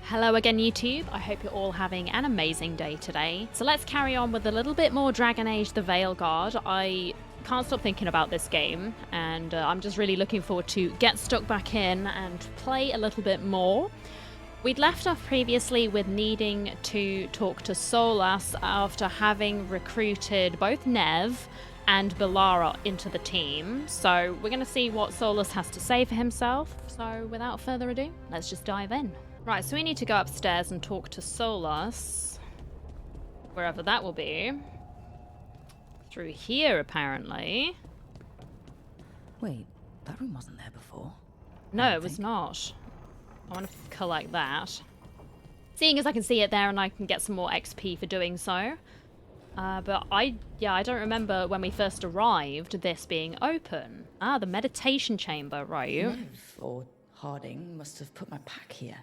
Hello again, YouTube. I hope you're all having an amazing day today. So let's carry on with a little bit more Dragon Age the Veilguard. I can't stop thinking about this game, and I'm just really looking forward to get stuck back in and play a little bit more. We'd left off previously with needing to talk to Solas after having recruited both Neve and Belara into the team. So we're going to see what Solas has to say for himself. So without further ado, let's just dive in. Right, so we need to go upstairs and talk to Solas, wherever that will be. Through here, apparently. Wait, that room wasn't there before. No, it was not. I want to collect that. Seeing as I can see it there and I can get some more XP for doing so. But I don't remember when we first arrived this being open. Ah, the meditation chamber, right? Neve or Harding must have put my pack here.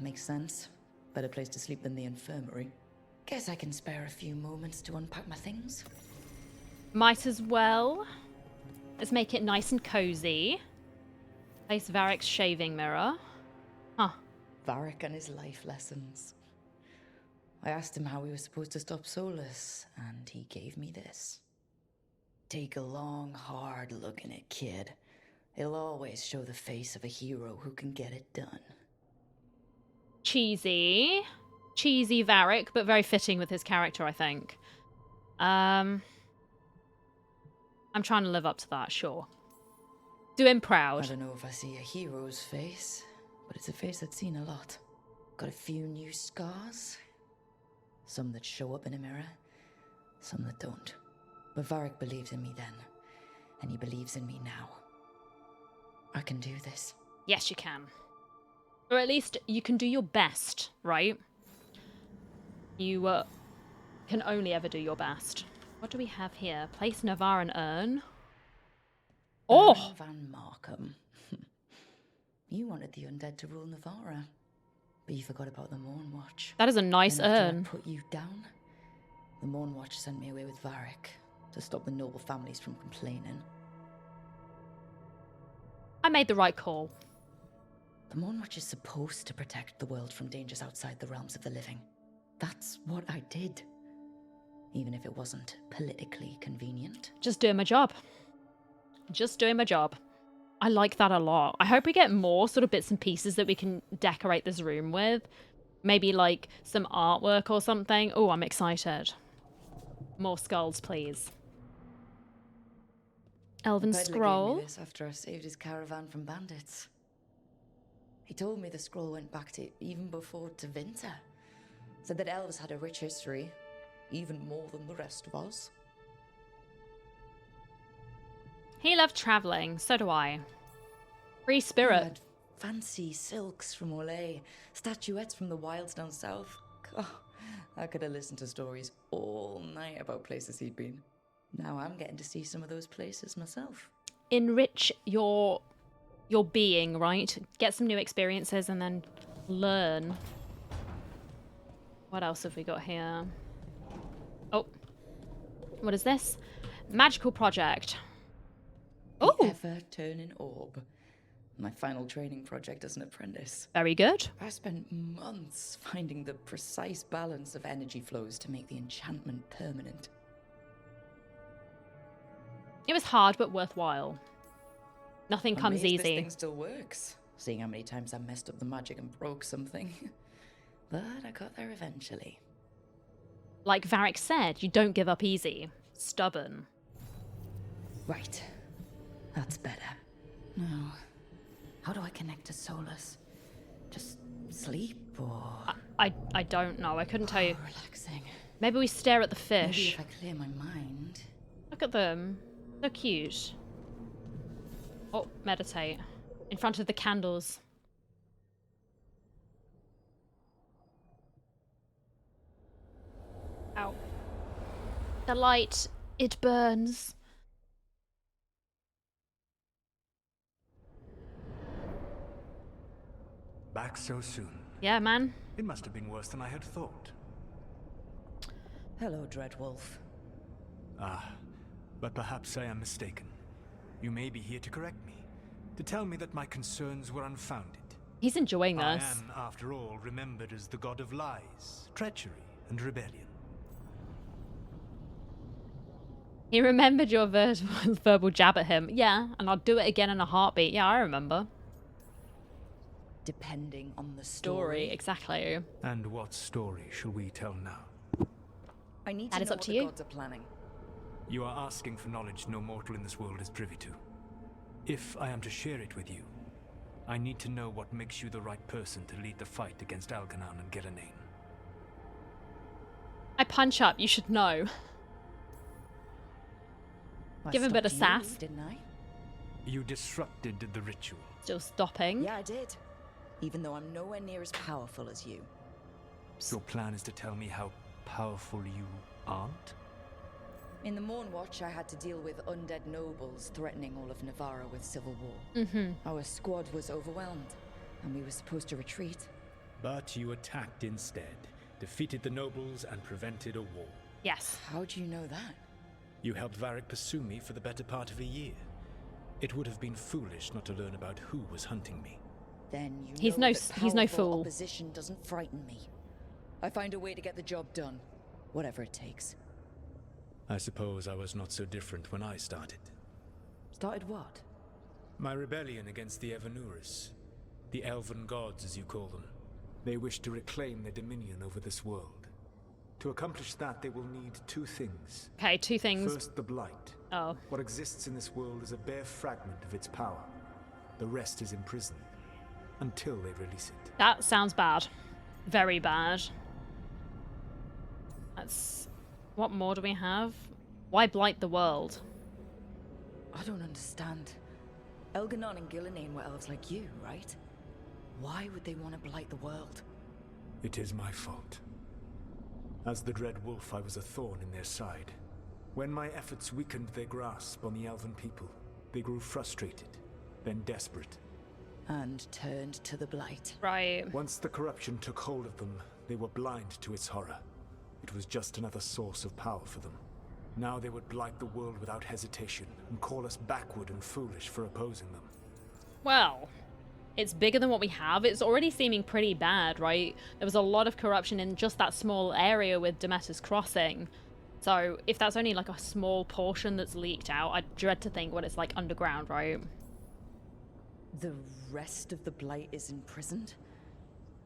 Makes sense. Better place to sleep than the infirmary. Guess I can spare a few moments to unpack my things. Might as well. Let's make it nice and cozy. Place Varric's shaving mirror. Huh. Varric and his life lessons. I asked him how we were supposed to stop Solas, and he gave me this. Take a long, hard look in it, kid. It'll always show the face of a hero who can get it done. Cheesy Varric, but very fitting with his character, I think. I'm trying to live up to that, sure. Do him proud. I don't know if I see a hero's face, but it's a face that's seen a lot. Got a few new scars. Some that show up in a mirror, some that don't. But Varric believed in me then, and he believes in me now. I can do this. Yes, you can. Or at least you can do your best, right? You can only ever do your best. What do we have here? Place Navaran urn. Oh! Van Markham. You wanted the undead to rule Navarra, but you forgot about the Mournwatch. That is a nice And after I urn. put you down, the Mournwatch sent me away with Varric to stop the noble families from complaining. I made the right call. The Mournwatch is supposed to protect the world from dangers outside the realms of the living. That's what I did. Even if it wasn't politically convenient. Just doing my job. Just doing my job. I like that a lot. I hope we get more sort of bits and pieces that we can decorate this room with. Maybe like some artwork or something. Oh, I'm excited. More skulls, please. Elven scroll. Gave me this after I saved his caravan from bandits. He told me the scroll went back to even before Tevinter. Said that elves had a rich history, even more than the rest of us. He loved traveling, so do I. Free He spirit. had fancy silks from Olay, statuettes from the wilds down south. Oh, I could have listened to stories all night about places he'd been. Now I'm getting to see some of those places myself. Enrich your being, right? Get some new experiences and then learn. What else have we got here? Oh. What is this? Magical project. The Oh, ever-turning orb. My final training project as an apprentice. very good. I spent months finding the precise balance of energy flows to make the enchantment permanent. It was hard, but worthwhile. Nothing comes Amazed easy. This thing still works. Seeing how many times I messed up the magic and broke something. But I got there eventually. Like Varric said, you don't give up easy. Stubborn. Right. That's better. Now, how do I connect to Solas? Just sleep or... I don't know. I couldn't tell you. Relaxing. Maybe we stare at the Maybe fish. if I clear my mind... Look at them. So cute. Oh, meditate. In front of the candles. Ow. The light, it burns. Back so soon. Yeah, man. It must have been worse than I had thought. Hello, Dreadwolf. Ah, but perhaps I am mistaken. You may be here to correct me, to tell me that my concerns were unfounded. He's enjoying I this. am, after all, remembered as the god of lies, treachery, and rebellion. He remembered your verbal jab at him. Yeah, and I'll do it again in a heartbeat. Yeah, I remember. Depending on the Story, story. exactly. And what story shall we tell now? I need That to is know up what to the you. gods are planning. You are asking for knowledge no mortal in this world is privy to. If I am to share it with you, I need to know what makes you the right person to lead the fight against Algernon and Gillenane. I punch up, you should know. I Give him a bit of stopped you, sass. didn't I? You disrupted the ritual. Still stopping. Yeah, I did. Even though I'm nowhere near as powerful as you. Your plan is to tell me how powerful you aren't? In the Morn Watch, I had to deal with undead nobles threatening all of Navarra with civil war. Our squad was overwhelmed, and we were supposed to retreat. But you attacked instead, defeated the nobles, and prevented a war. Yes. How do you know that? You helped Varric pursue me for the better part of a year. It would have been foolish not to learn about who was hunting me. Then you He's know no- that he's no powerful fool. Opposition doesn't frighten me. I find a way to get the job done, whatever it takes. I suppose I was not so different when I started. Started what? My rebellion against the Evanuris, the Elven gods as you call them. They wish to reclaim their dominion over this world. To accomplish that, they will need two things. Okay, two things. First, the Blight. Oh. What exists in this world is a bare fragment of its power. The rest is imprisoned, until they release it. That sounds bad. Very bad. That's... What more do we have? Why blight the world? I don't understand. Elganon and Gillenane were elves like you, right? Why would they want to blight the world? It is my fault. As the Dread Wolf, I was a thorn in their side. When my efforts weakened their grasp on the Elven people, they grew frustrated, then desperate. And turned to the blight. Right. Once the corruption took hold of them, they were blind to its horror. It was just another source of power for them. Now they would blight the world without hesitation, and call us backward and foolish for opposing them. Well, it's bigger than what we have. It's already seeming pretty bad, right? There was a lot of corruption in just that small area with Demeter's Crossing. So if that's only like a small portion that's leaked out, I dread to think what it's like underground, right? The rest of the blight is imprisoned?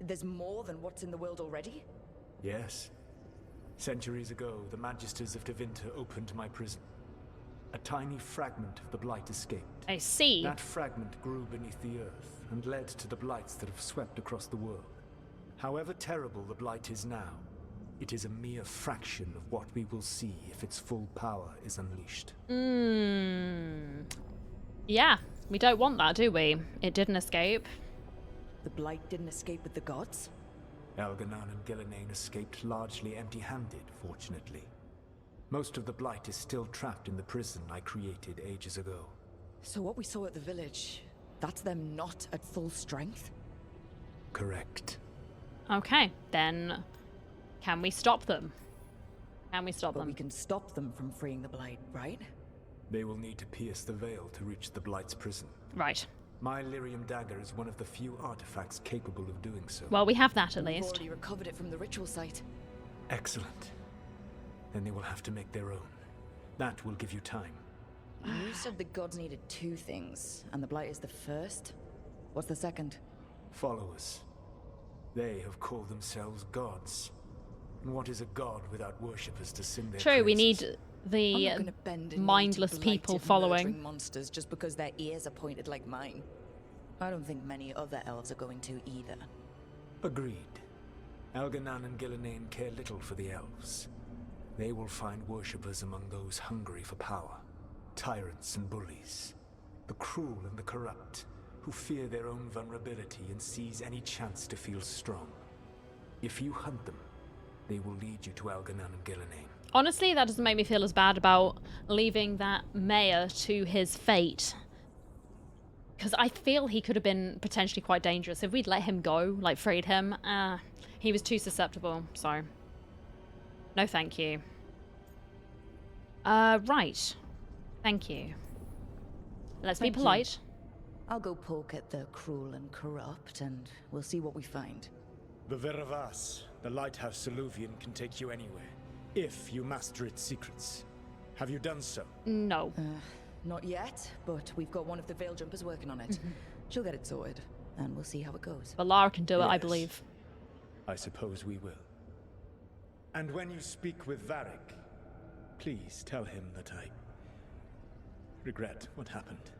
There's more than what's in the world already? Yes. Centuries ago, the Magisters of Tevinter opened my prison. A tiny fragment of the Blight escaped. I see. That fragment grew beneath the earth and led to the Blights that have swept across the world. However terrible the Blight is now, it is a mere fraction of what we will see if its full power is unleashed. Yeah, we don't want that, do we? It didn't escape. The blight didn't escape with the gods? Algernon and Gillenane escaped largely empty-handed, fortunately. Most of the Blight is still trapped in the prison I created ages ago. So what we saw at the village, that's them not at full strength? Correct. Okay, then can we stop them? Can we stop But them? we can stop them from freeing the blight, right? They will need to pierce the veil to reach the Blight's prison. Right. My Lyrium dagger is one of the few artifacts capable of doing so. Well, we have that at We've least. already recovered it from the ritual site. Excellent. Then they will have to make their own. That will give you time. You said the gods needed two things, and the blight is the first? What's the second? Followers. They have called themselves gods. And what is a god without worshippers to sing their True, we praises? need I'm the not gonna bend a knee mindless to people blighted, following. murdering monsters just because their ears are pointed like mine. I don't think many other elves are going to either. Agreed. Algernon and Gillenane care little for the elves. They will find worshippers among those hungry for power. Tyrants and bullies. The cruel and the corrupt, who fear their own vulnerability and seize any chance to feel strong. If you hunt them, they will lead you to Algernon and Gillenane. Honestly, that doesn't make me feel as bad about leaving that mayor to his fate. Because I feel he could have been potentially quite dangerous. If we'd let him go, like freed him, he was too susceptible, so... No thank you. Right. Thank you. Let's be Thank you. polite. I'll go poke at the cruel and corrupt, and we'll see what we find. The Veravas, the lighthouse Soluvian, can take you anywhere, if you master its secrets. Have you done so? No. Not yet, but we've got one of the Veil Jumpers working on it. She'll get it sorted, and we'll see how it goes. But Lara can do it, I Yes. believe. I suppose we will. And when you speak with Varric, please tell him that I regret what happened.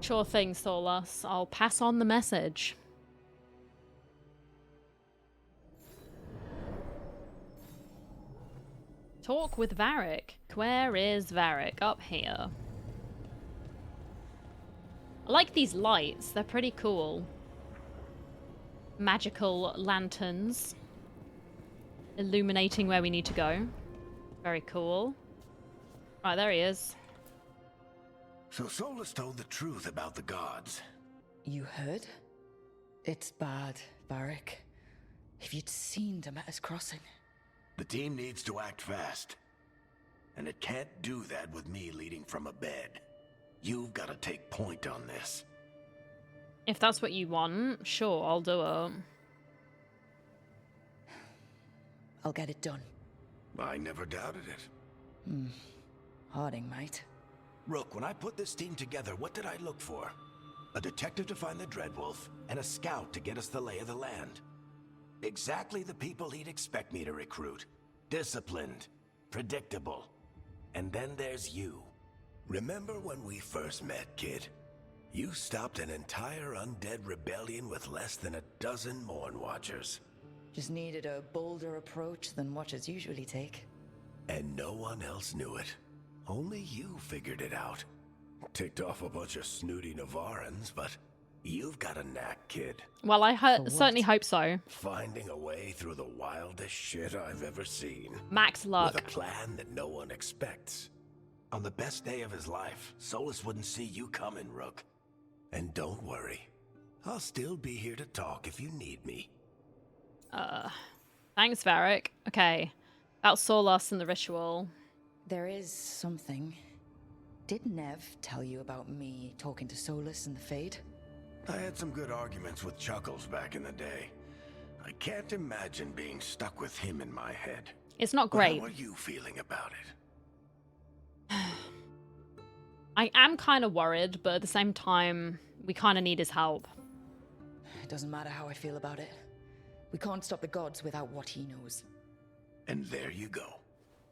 Sure thing, Solas. I'll pass on the message. Talk with Varric. Where is Varric? Up here. I like these lights. They're pretty cool. Magical lanterns. Illuminating where we need to go. Very cool. Right, there he is. So Solus told the truth about the gods. You heard? It's bad, Varric. If you'd seen Demeter's crossing. The team needs to act fast. And it can't do that with me leading from a bed. You've got to take point on this. If that's what you want, sure, I'll do it. I'll get it done. I never doubted it. Harding might. Rook, when I put this team together, what did I look for? A detective to find the Dreadwolf, and a scout to get us the lay of the land. Exactly the people he'd expect me to recruit. Disciplined, predictable. And then there's you. Remember when we first met, kid? You stopped an entire undead rebellion with less than a dozen Morn Watchers. Just needed a bolder approach than Watchers usually take. And no one else knew it. Only you figured it out. Ticked off a bunch of snooty Navarrans, but you've got a knack, kid. Well, I certainly hope so. Finding a way through the wildest shit I've ever seen. Max luck. With a plan that no one expects. On the best day of his life, Solus wouldn't see you coming, Rook. And don't worry. I'll still be here to talk if you need me. Thanks, Varric. Okay. About Solas and the ritual. There is something. Did Neve tell you about me talking to Solus and the Fade? I had some good arguments with Chuckles back in the day. I can't imagine being stuck with him in my head. It's not But great. how are you feeling about it? I am kind of worried, but at the same time, we kind of need his help. It doesn't matter how I feel about it. We can't stop the gods without what he knows. And there you go.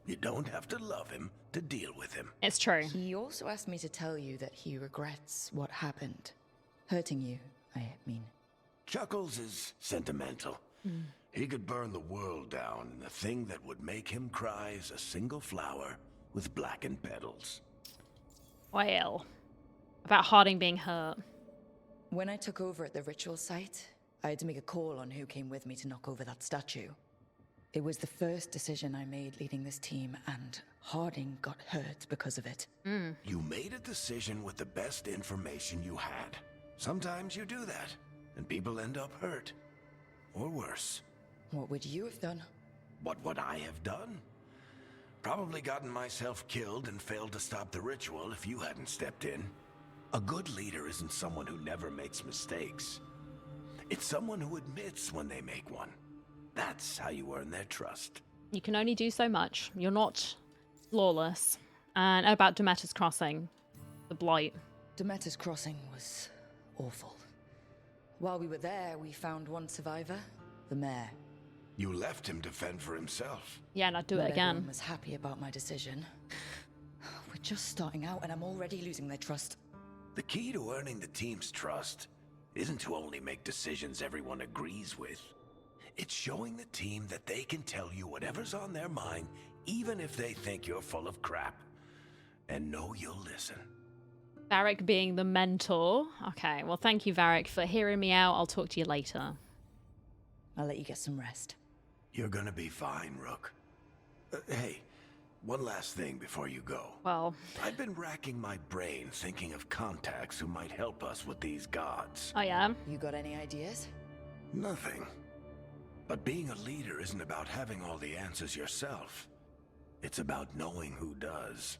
You don't have to love him to deal with him. It's true. He also asked me to tell you that he regrets what happened. Hurting you, I mean. Chuckles is sentimental. He could burn the world down, and the thing that would make him cry is a single flower with blackened petals. Well, about Harding being hurt. When I took over at the ritual site, I had to make a call on who came with me to knock over that statue. It was the first decision I made leading this team, and Harding got hurt because of it. You made a decision with the best information you had. Sometimes you do that, and people end up hurt. Or worse. What would you have done? What would I have done? Probably gotten myself killed and failed to stop the ritual if you hadn't stepped in. A good leader isn't someone who never makes mistakes. It's someone who admits when they make one. That's how you earn their trust. You can only do so much. You're not flawless. And about Demeter's Crossing. The Blight. Demeter's Crossing was awful. While we were there, we found one survivor, the mayor. You left him to fend for himself. Yeah, and I'd do Not it again. everyone was happy about my decision. We're just starting out, and I'm already losing their trust. The key to earning the team's trust isn't to only make decisions everyone agrees with. It's showing the team that they can tell you whatever's on their mind, even if they think you're full of crap. And know you'll listen. Varric being the mentor. Okay, well, thank you, Varric, for hearing me out. I'll talk to you later. I'll let you get some rest. You're gonna be fine, Rook. Hey, one last thing before you go. Well, I've been racking my brain thinking of contacts who might help us with these gods. I am. You got any ideas? Nothing. But being a leader isn't about having all the answers yourself. It's about knowing who does.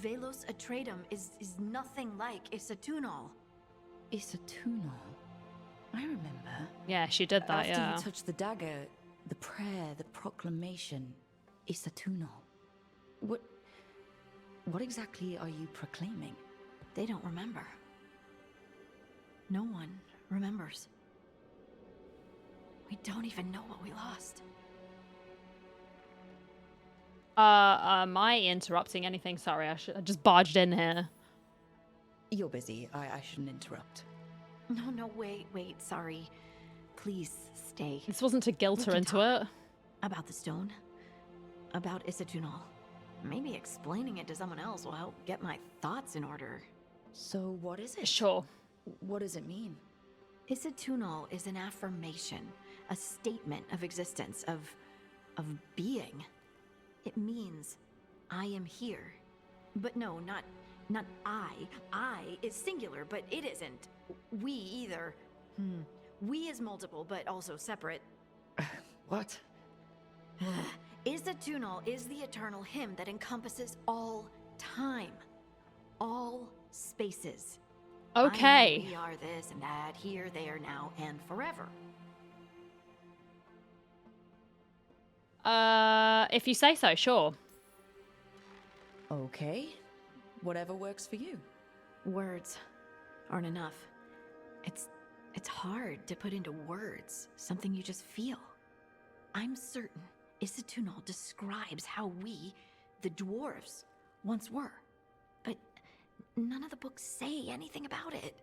Velos Atreidum is nothing like Isatunal. Isatunal. I remember. Yeah, she did that, After yeah. you touched the dagger, the prayer, the proclamation, Isatunal. What exactly are you proclaiming? They don't remember. No one remembers. We don't even know what we lost. Am I interrupting anything? Sorry, I just barged in here. You're busy. I shouldn't interrupt. No, wait, sorry. Please stay. This wasn't to guilt We her can into talk it. About the stone. About Isatunal. Maybe explaining it to someone else will help get my thoughts in order. So what is it? Sure. What does it mean? Isatunal is an affirmation, a statement of existence, of being. It means I am here. But no, not I. I is singular, but it isn't. We either. We is multiple, but also separate. What? Isatunal is the eternal hymn that encompasses all time, all spaces. Okay. I mean, we are this and that, here, there, now, and forever. If you say so, sure. Okay. Whatever works for you. Words aren't enough. It's hard to put into words something you just feel. I'm certain Isatunal describes how we, the dwarves, once were. But none of the books say anything about it.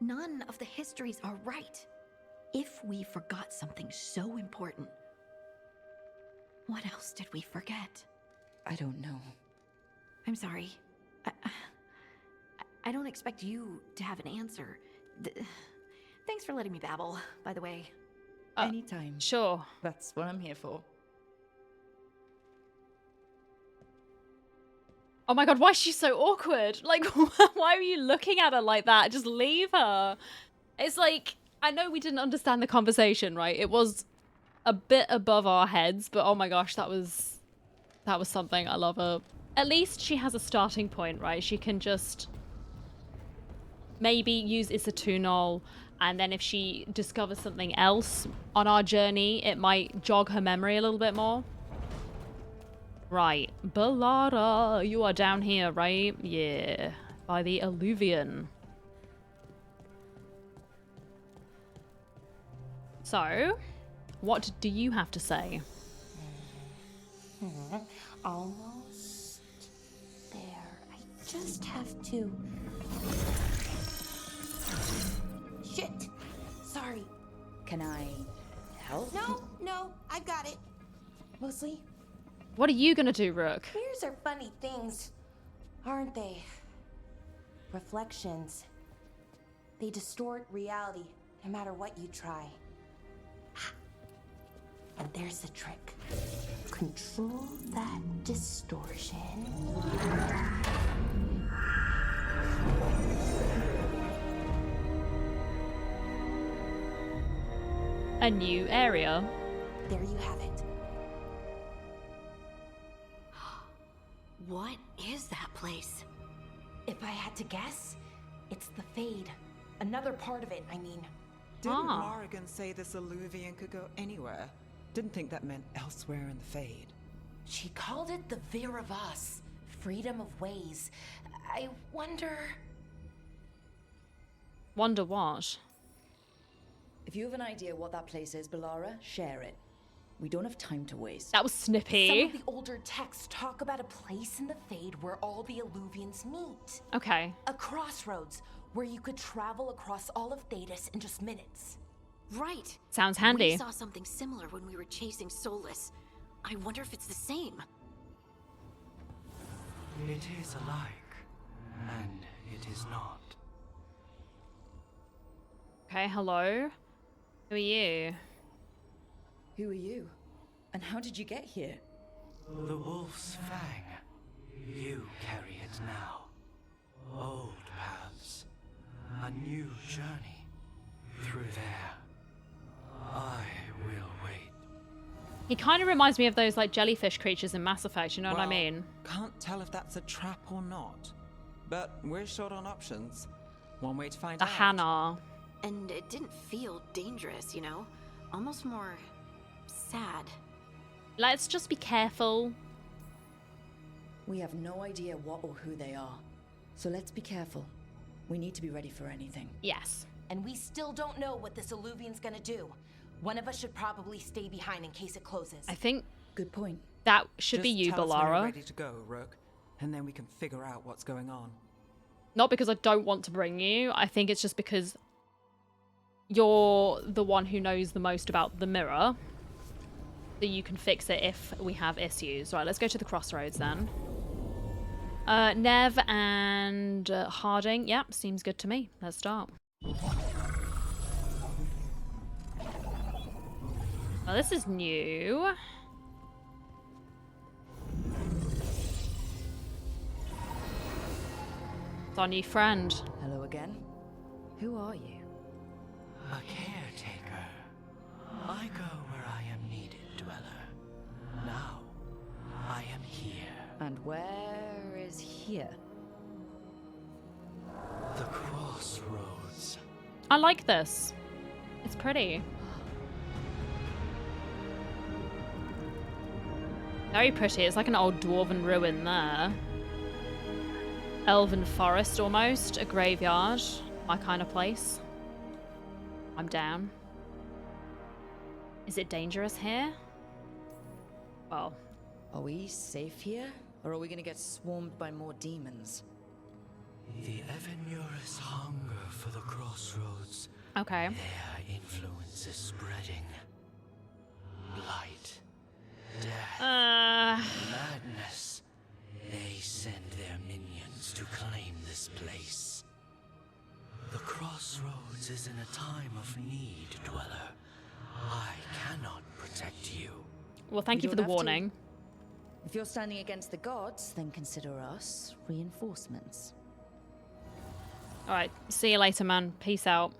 None of the histories are right. If we forgot something so important, what else did we forget? I don't know. I'm sorry. I don't expect you to have an answer. Thanks for letting me babble, by the way. Anytime. Sure. That's what I'm here for. Oh my god, why is she so awkward? Like, why are you looking at her like that? Just leave her. It's like, I know we didn't understand the conversation, right? It was a bit above our heads, but oh my gosh, that was something. I love her. At least she has a starting point, right? She can just maybe use Isatunal, and then if she discovers something else on our journey, it might jog her memory a little bit more. Right, Bellara, you are down here, right? Yeah, by the alluvion. So, what do you have to say? Almost there. I just have to. Shit! Sorry. Can I help? No, I've got it. Mostly, What are you gonna do, Rook? fears are funny things, aren't they? Reflections. They distort reality, no matter what you try. And there's the trick. Control that distortion. A new area. There you have it. What is that place? If I had to guess, it's the Fade. Another part of it, I mean. Didn't Ah. Morrigan say this alluvion could go anywhere? Didn't think that meant elsewhere in the Fade. She called it the Vir of Us, freedom of ways. I wonder... Wonder what? If you have an idea what that place is, Bellara, share it. We don't have time to waste. That was Some of snippy. the older texts talk about a place in the Fade where all the Alluvians meet. Okay. A crossroads where you could travel across all of Thedas in just minutes. Right. Sounds handy. We saw something similar when we were chasing Solus. I wonder if it's the same. It is alike, and it is not. Okay, hello. Who are you? Who are you? And how did you get here? The wolf's fang. You carry it now. Old paths. A new journey. Through there. I will wait. He kind of reminds me of those like jellyfish creatures in Mass Effect, you know what I Well, mean? Can't tell if that's a trap or not. But we're short on options. One way to find The out. Hanar. And it didn't feel dangerous, you know? Almost more sad. Let's just be careful. We have no idea what or who they are. So let's be careful. We need to be ready for anything. Yes. And we still don't know what this Illuvian's gonna do. One of us should probably stay behind in case it closes. I think Good point. that should be Just you, tell us when you're Balara. ready to go, Rook, and then we can figure out what's going on. Not because I don't want to bring you. I think it's just because you're the one who knows the most about the mirror. So you can fix it if we have issues. Right, let's go to the crossroads then. Neve and Harding. Yep, seems good to me. Let's start. Well, this is new. It's our new friend. Hello again. Who are you? A caretaker. I go where I am needed, Dweller. Now, I am here. And where is here? The crossroads. I like this. It's pretty. Very pretty. It's like an old dwarven ruin there. Elven forest almost. A graveyard. My kind of place. I'm down. Is it dangerous here? Well, Are we safe here? Or are we gonna get swarmed by more demons? The Evanurus hunger for the crossroads. okay. Their influence is spreading. Blight. Death. Madness. They send their minions to claim this place. The crossroads is in a time of need, Dweller. I cannot protect you. Well, thank you You for the don't have to. warning. If you're standing against the gods, then consider us reinforcements. Alright, see you later, man. Peace out.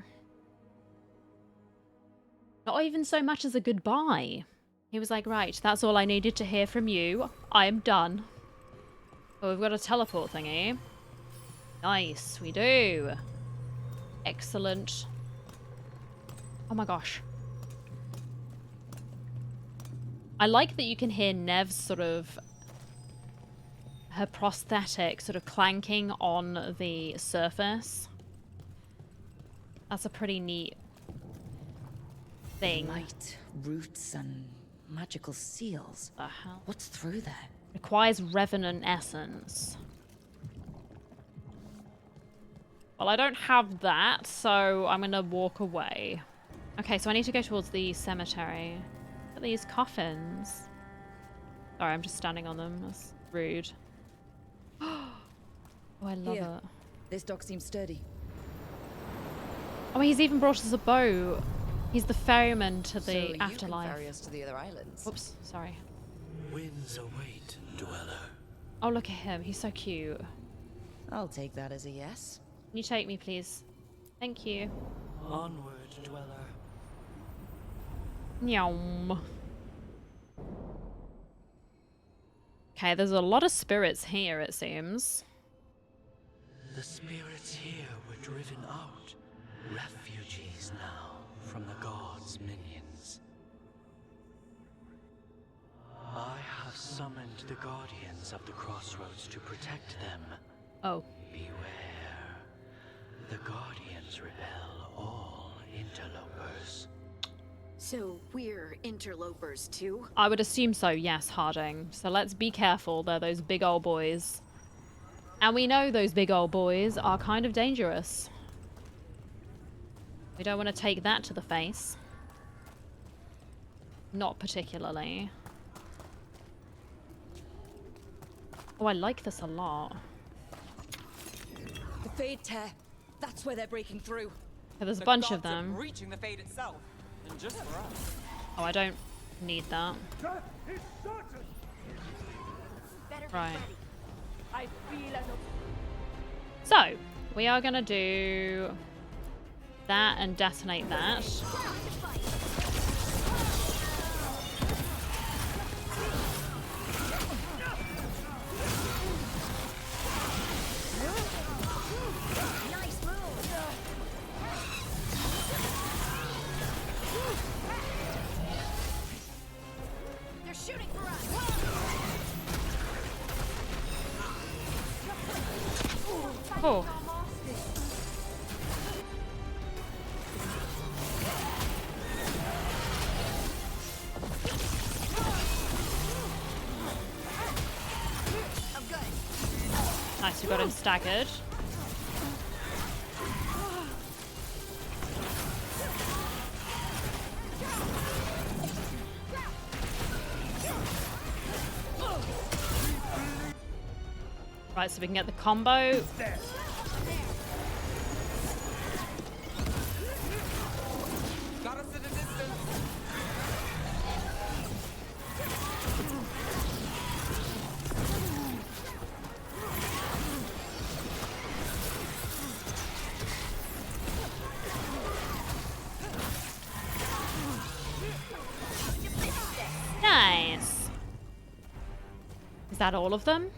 Not even so much as a goodbye. He was like, right, that's all I needed to hear from you. I am done. Oh, we've got a teleport thingy. Nice, we do. Excellent. Oh my gosh. I like that you can hear Neve's sort of... her prosthetic sort of clanking on the surface. That's a pretty neat thing. Light, roots, and magical seals. The hell? What's through there? Requires revenant essence. Well, I don't have that, so I'm gonna walk away. Okay, so I need to go towards the cemetery. Look at these coffins. Sorry, I'm just standing on them. That's rude. Oh, I love Here. it. This dock seems sturdy. Oh, he's even brought us a boat. He's the ferryman to So the you afterlife. can ferry us to the other islands. Whoops, sorry. Winds await, Dweller. Oh, look at him. He's so cute. I'll take that as a yes. Can you take me, please? Thank you. Onward, Dweller. Yum. Okay, there's a lot of spirits here, it seems. The spirits here were driven out. Refugees now from the gods' minions. I have summoned the guardians of the crossroads to protect them. Oh. Beware. The guardians repel all interlopers. So we're interlopers too? I would assume so, yes, Harding. So let's be careful. They're those big old boys. And we know those big old boys are kind of dangerous. We don't want to take that to the face. Not particularly. Oh, I like this a lot. The Fade Tear. That's where they're breaking through. Okay, there's a The bunch of gods are them. breaching the fate itself, and just for us. Oh, I don't need that. Right. So, we are gonna do that and detonate that. Oh. Nice, we got him staggered. Right, so we can get the combo. Got us at a distance. Nice. Is that all of them?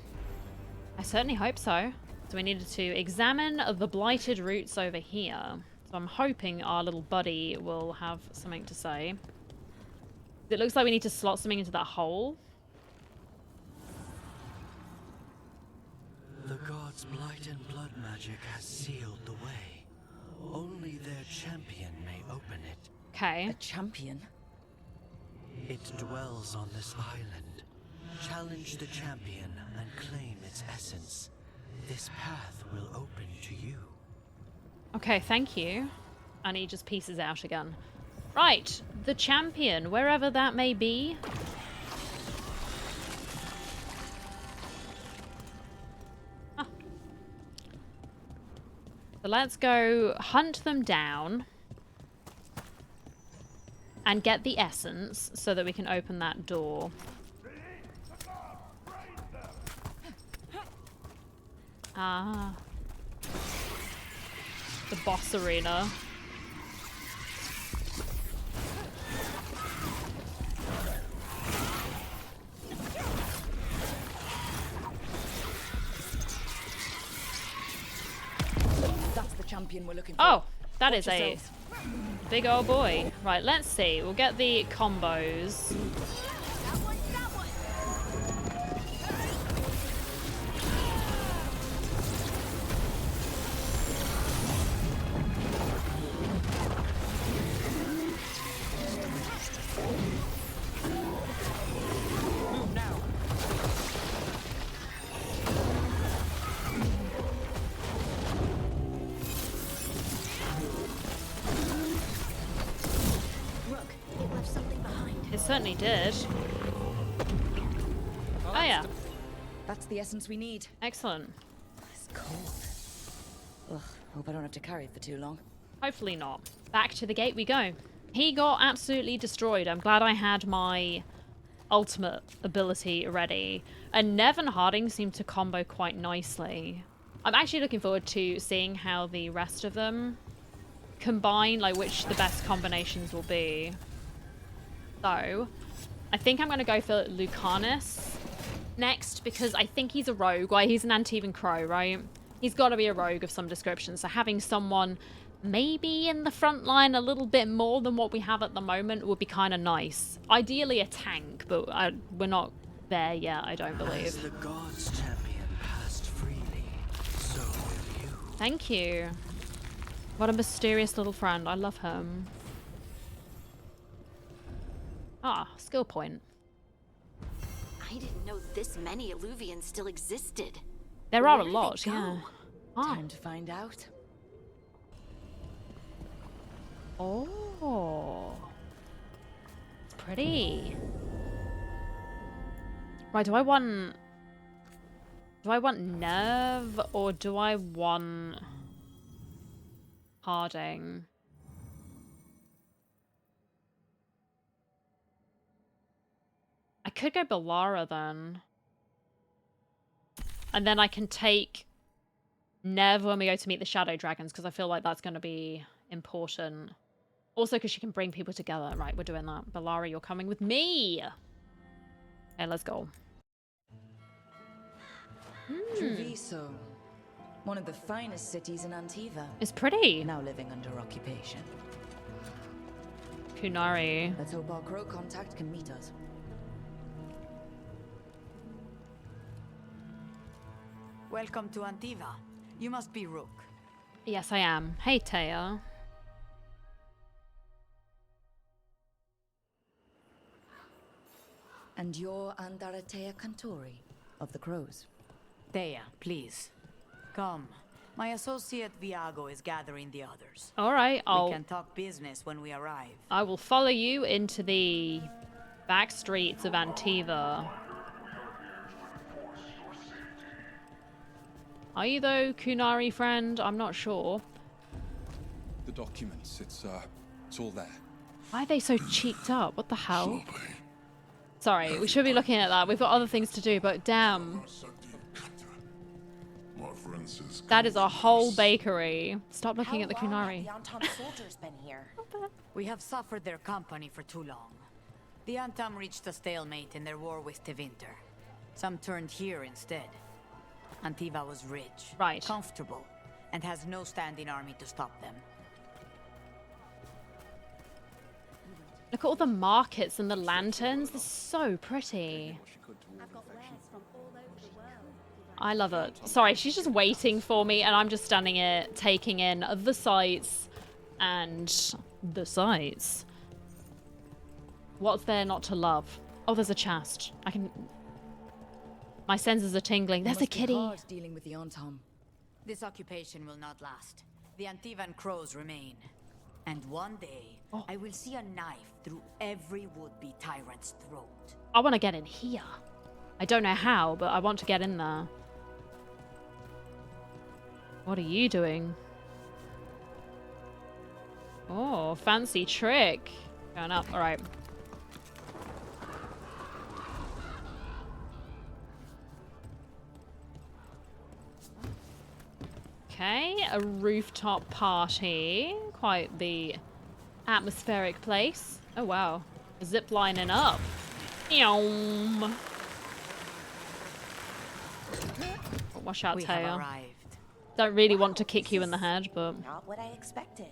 I certainly hope so. So we needed to examine the blighted roots over here. So I'm hoping our little buddy will have something to say. It looks like we need to slot something into that hole. The gods' blight and blood magic has sealed the way. Only their champion may open it. Okay. A champion? It dwells on this island. Challenge the champion and claim its essence. This path will open to you. Okay, thank you. And he just pieces out again. Right, the champion, wherever that may be. Ah. So let's go hunt them down. And get the essence so that we can open that door. Ah. The boss arena. That's the champion we're looking for. Oh, that Watch is a yourselves. big old boy. Right, let's see. We'll get the combos. Rook, it left something behind. It certainly did. Oh yeah, That's the essence we need. excellent. It's cold. Ugh, hope I don't have to carry it for too long. Hopefully not. Back to the gate we go. He got absolutely destroyed. I'm glad I had my ultimate ability ready. And Neve and Harding seem to combo quite nicely. I'm actually looking forward to seeing how the rest of them combine, like which the best combinations will be. So, I think I'm going to go for Lucanis next because I think he's a rogue. Well, he's an Antivan Crow, right? He's got to be a rogue of some description. So having someone maybe in the front line a little bit more than what we have at the moment would be kind of nice. Ideally a tank, but we're not there yet, I don't As believe. the gods' champion passed freely, so will you. Thank you. What a mysterious little friend. I love him. Ah, skill point. I didn't know this many Illuvians still existed. There are a Where did they lot, go? yeah. Ah. Time to find out. Oh. It's pretty. Right, do I want Neve or do I want Harding? I could go Bellara then. And then I can take Neve when we go to meet the Shadow Dragons because I feel like that's going to be important. Also because she can bring people together. Right, we're doing that. Bellara, you're coming with me. Okay, let's go. Treviso, one of the finest cities in Antiva, It's pretty. now living under occupation. Kunari. Let's hope our crow contact can meet us. Welcome to Antiva. You must be Rook. Yes, I am. Hey, Taya. And you're Andaratea Cantori of the Crows. Thea, please. Come. My associate Viago is gathering the others. All right, We can talk business when we arrive. I will follow you into the back streets of Antiva. Are you though, Kunari friend? I'm not sure. The documents, it's all there. Why are they so cheeked up? What the hell? Sorry, we should be looking at that. We've got other things to do, but damn. That is a whole bakery. Stop looking at the Kunari. How long have the Antam soldiers been here? We have suffered their company for too long. The Antam reached a stalemate in their war with Tevinter. Some turned here instead. Antiva was rich, right, comfortable, and has no standing army to stop them. Look at all the markets and the lanterns. This is so pretty. I love it. Sorry, she's just waiting for me, and I'm just standing here taking in the sights and the sights. What's there not to love? Oh, there's a chest. I can... My senses are tingling. There's a kitty. Hard dealing with the Antam. This occupation will not last. The Antivan Crows remain. And one day, I will see a knife through every would-be tyrant's throat. I want to get in here. I don't know how, but I want to get in there. What are you doing? Oh, fancy trick. Going up. All right. Okay, a rooftop party. Quite the atmospheric place. Oh, wow. Zip lining up. Yum. Watch out, Tail. Don't really want to kick you in the head, but... Not what I expected.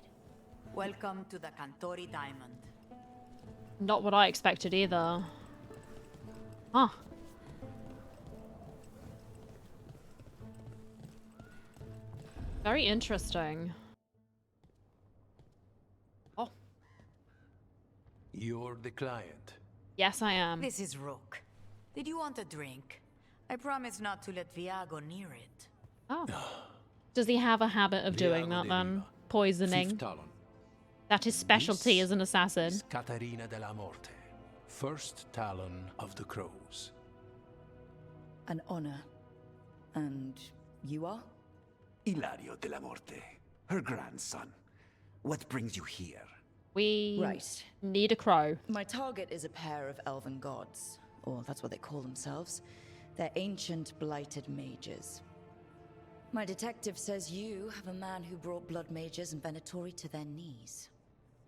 Welcome to the Cantori Diamond. Not what I expected either. Huh. Very interesting. Oh. You're the client. Yes, I am. This is Rook. Did you want a drink? I promise not to let Viago near it. Oh. Does he have a habit of doing that then? Poisoning? That his specialty as an assassin. Catarina della Morte, first Talon of the Crows. An honor. And you are? Ilario della Morte, her grandson. What brings you here? We right. Need a crow. My target is a pair of elven gods, or that's what they call themselves. They're ancient, blighted mages. My detective says you have a man who brought blood mages and Venatori to their knees.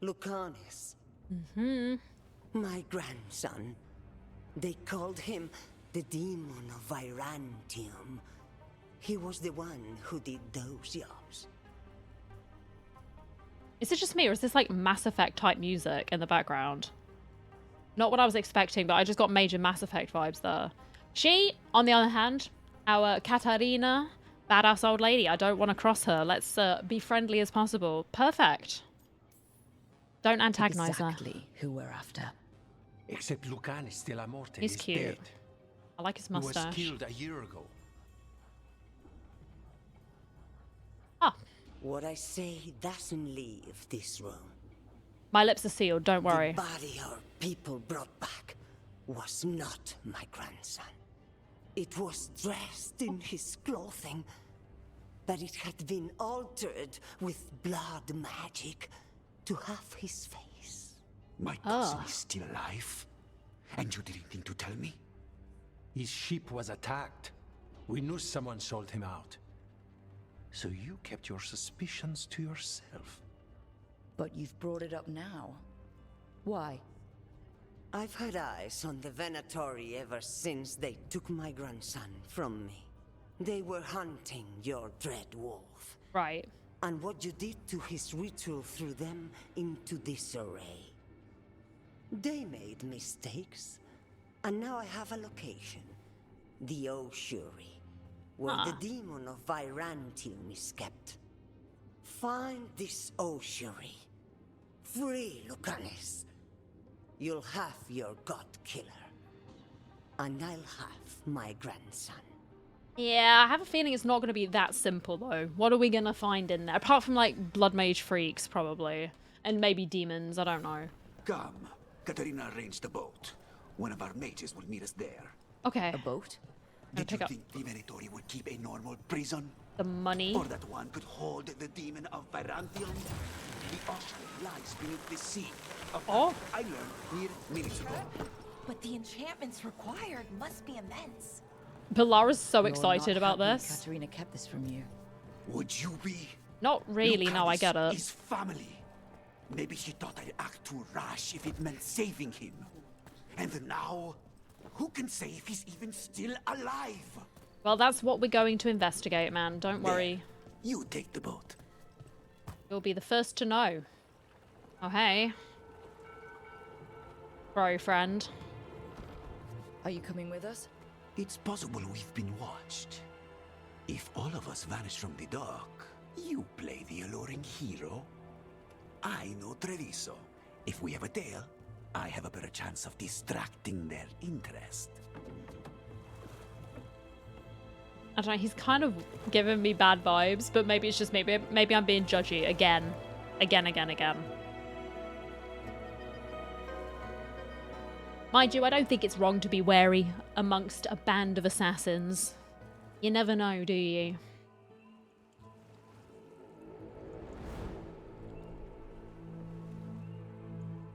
Lucanis. Mm-hmm. My grandson. They called him the Demon of Virantium. He was the one who did those jobs. Is it just me, or is this like Mass Effect type music in the background? Not what I was expecting, but I just got major Mass Effect vibes there. She, on the other hand, our Katarina, badass old lady. I don't want to cross her. Let's be friendly as possible. Perfect. Don't antagonize her. Exactly who we're after. Except Lucanis della Morte He's is cute. dead. I like his He mustache. was killed a year ago. Ah. What I say doesn't leave this room. My lips are sealed, don't worry. The body our people brought back was not my grandson. It was dressed in his clothing, but it had been altered with blood magic to have his face. My cousin is still alive? And you didn't think to tell me? His ship was attacked. We knew someone sold him out. So you kept your suspicions to yourself. But you've brought it up now. Why? I've had eyes on the Venatori ever since they took my grandson from me. They were hunting your dread wolf. Right. And what you did to his ritual threw them into disarray. They made mistakes, and now I have a location. The Oshuri. where the demon of Virantium is kept. Find this ossuary. Free Lucanis. You'll have your god killer. And I'll have my grandson. Yeah, I have a feeling it's not going to be that simple, though. What are we going to find in there? Apart from, like, blood mage freaks, probably. And maybe demons, I don't know. Come. Katarina arranged a boat. One of our mages will meet us there. Okay. A boat? Did you think the Venatori would keep a normal prison? The money? Or that one could hold the demon of Virantium? The ossuary lies beneath the sea. Oh. I learned mere minutes ago. But the enchantments required must be immense. Pilar is so You're excited not about happy this. Katarina kept this from you. Would you be? Not really, no, I get it. His family. Maybe she thought I'd act too rash if it meant saving him. And now, who can say if he's even still alive? Well, that's what we're going to investigate, man. Don't worry. There, you take the boat. You'll be the first to know. Oh, hey. Bro, friend. Are you coming with us? It's possible we've been watched. If all of us vanish from the dock, you play the alluring hero. I know Treviso. If we have a tail, I have a better chance of distracting their interest. I don't know, he's kind of giving me bad vibes, but maybe it's just maybe I'm being judgy again. Again. Mind you, I don't think it's wrong to be wary amongst a band of assassins. You never know, do you?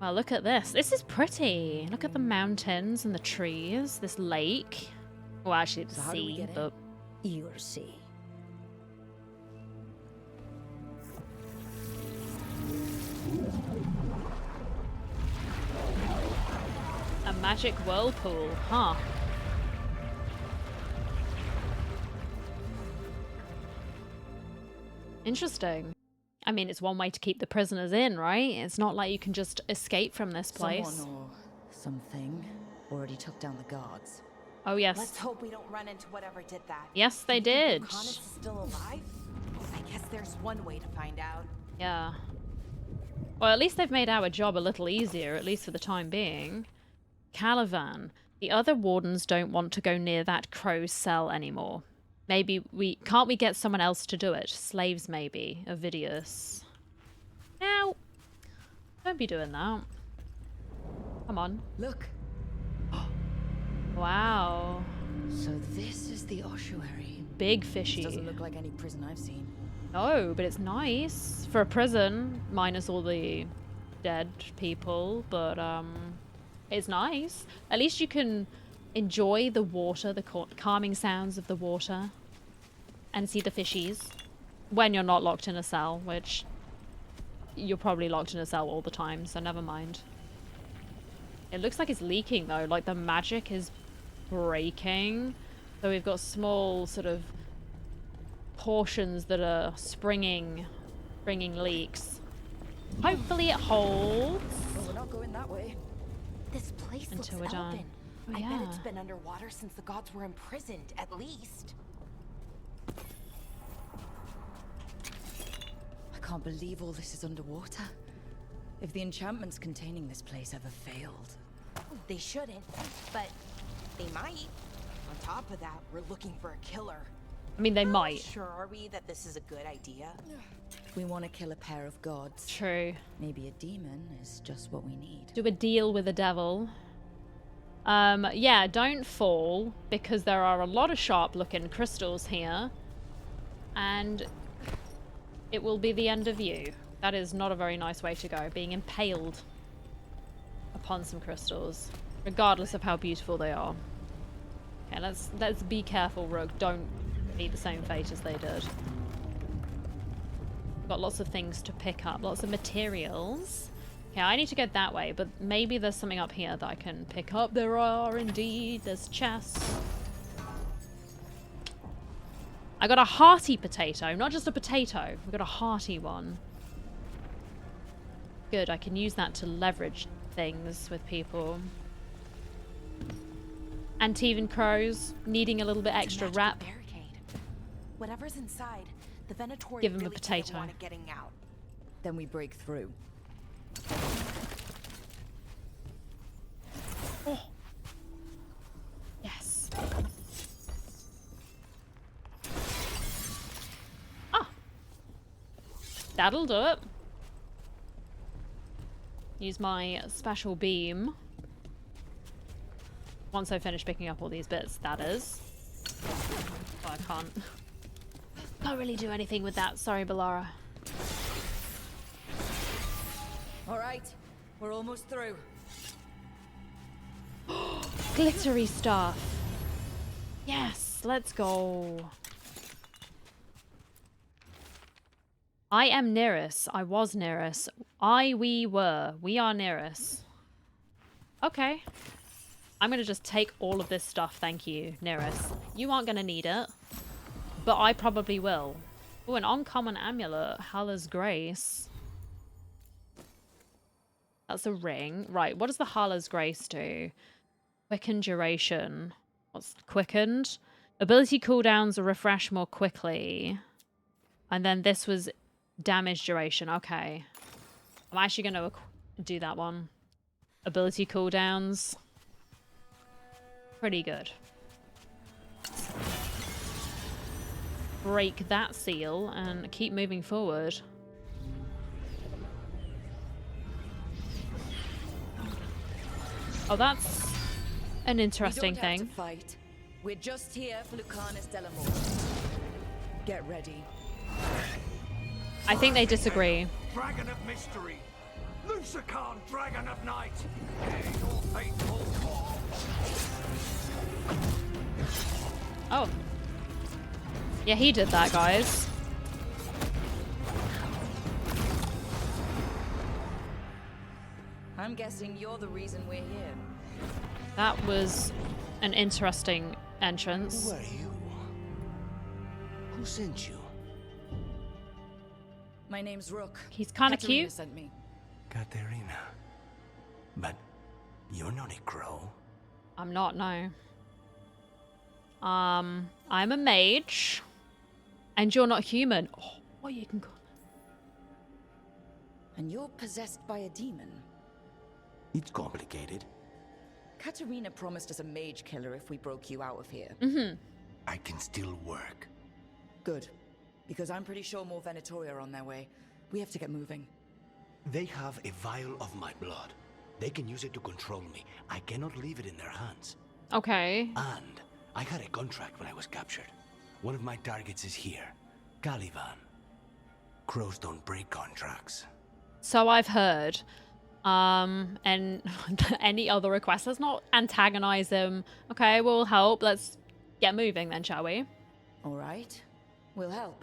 Well, look at this. This is pretty. Look at the mountains and the trees. This lake. Well, actually, the sea, but... You'll see. A magic whirlpool, huh? Interesting. I mean, it's one way to keep the prisoners in, right? It's not like you can just escape from this place. Someone or something already took down the guards. Oh, yes. Let's hope we don't run into whatever did that. Yes, they did. Lucanis is still alive? I guess there's one way to find out. Yeah. Well, at least they've made our job a little easier, at least for the time being. Calivan. The other wardens don't want to go near that crow's cell anymore. Maybe can't we get someone else to do it? Slaves, maybe. Ovidius. Now, don't be doing that. Come on. Look. Wow. So this is the ossuary. Big fishy. This doesn't look like any prison I've seen. No, but it's nice. For a prison, minus all the dead people, but it's nice. At least you can enjoy the water, the calming sounds of the water, and see the fishies when you're not locked in a cell, which you're probably locked in a cell all the time, so never mind. It looks like it's leaking though, like the magic is breaking. So we've got small sort of portions that are springing leaks. Hopefully it holds. Well, we're not going that way. This place looks Until we're done. elven. Oh, I yeah. bet it's been underwater since the gods were imprisoned, at least. I can't believe all this is underwater. If the enchantments containing this place ever failed. They shouldn't, but they might. On top of that, we're looking for a killer. I mean, they How might. sure are we that this is a good idea? We want to kill a pair of gods. True. Maybe a demon is just what we need. Do a deal with the devil. Yeah, don't fall, because there are a lot of sharp-looking crystals here. And it will be the end of you. That is not a very nice way to go, being impaled upon some crystals, regardless of how beautiful they are. Okay, let's be careful, Rook. Don't meet the same fate as they did. We've got lots of things to pick up, lots of materials. Okay, I need to go that way, but maybe there's something up here that I can pick up. There are indeed. There's chests. I got a hearty potato, not just a potato. We got a hearty one. Good, I can use that to leverage things with people. Antivan Crows needing a little bit extra rep. Barricade. Whatever's inside, the Venatori Give him a really potato. didn't want it getting out. Then we break through. Oh. Yes. Ah. That'll do it. Use my special beam. Once I finish picking up all these bits, that is. Oh, I can't really do anything with that. Sorry, Balara. All right, we're almost through. Glittery stuff. Yes, let's go. I am Neris. I was Neris. We were. We are Neris. Okay. I'm gonna just take all of this stuff, thank you, Neris. You aren't gonna need it. But I probably will. Oh, an uncommon amulet. Hala's Grace. That's a ring. Right, what does the Hala's Grace do? Quickened duration. What's quickened? Ability cooldowns refresh more quickly. And then this was damage duration. Okay. I'm actually going to do that one. Ability cooldowns. Pretty good. Break that seal and keep moving forward. Oh, that's an interesting thing. We don't have to fight. We're just here for Lucanis Delamore. Get ready. I think they disagree. Dragon of mystery, Lucanis, dragon of night. Your faithful call. Oh. Yeah, he did that, guys. I'm guessing you're the reason we're here. That was an interesting entrance. Who are you? Who sent you? My name's Rook. He's kind of Katerina cute. sent me. Katerina. But you're not a crow. I'm not, no. I'm a mage. And you're not human. Oh, well, you can go. And you're possessed by a demon. It's complicated. Katerina promised us a mage killer if we broke you out of here. Mm-hmm. I can still work. Good. Because I'm pretty sure more Venatori are on their way. We have to get moving. They have a vial of my blood. They can use it to control me. I cannot leave it in their hands. Okay. And I had a contract when I was captured. One of my targets is here. Caliban. Crows don't break contracts. So I've heard. And any other requests? Let's not antagonize him. Okay, we'll help. Let's get moving then, shall we? All right. We'll help.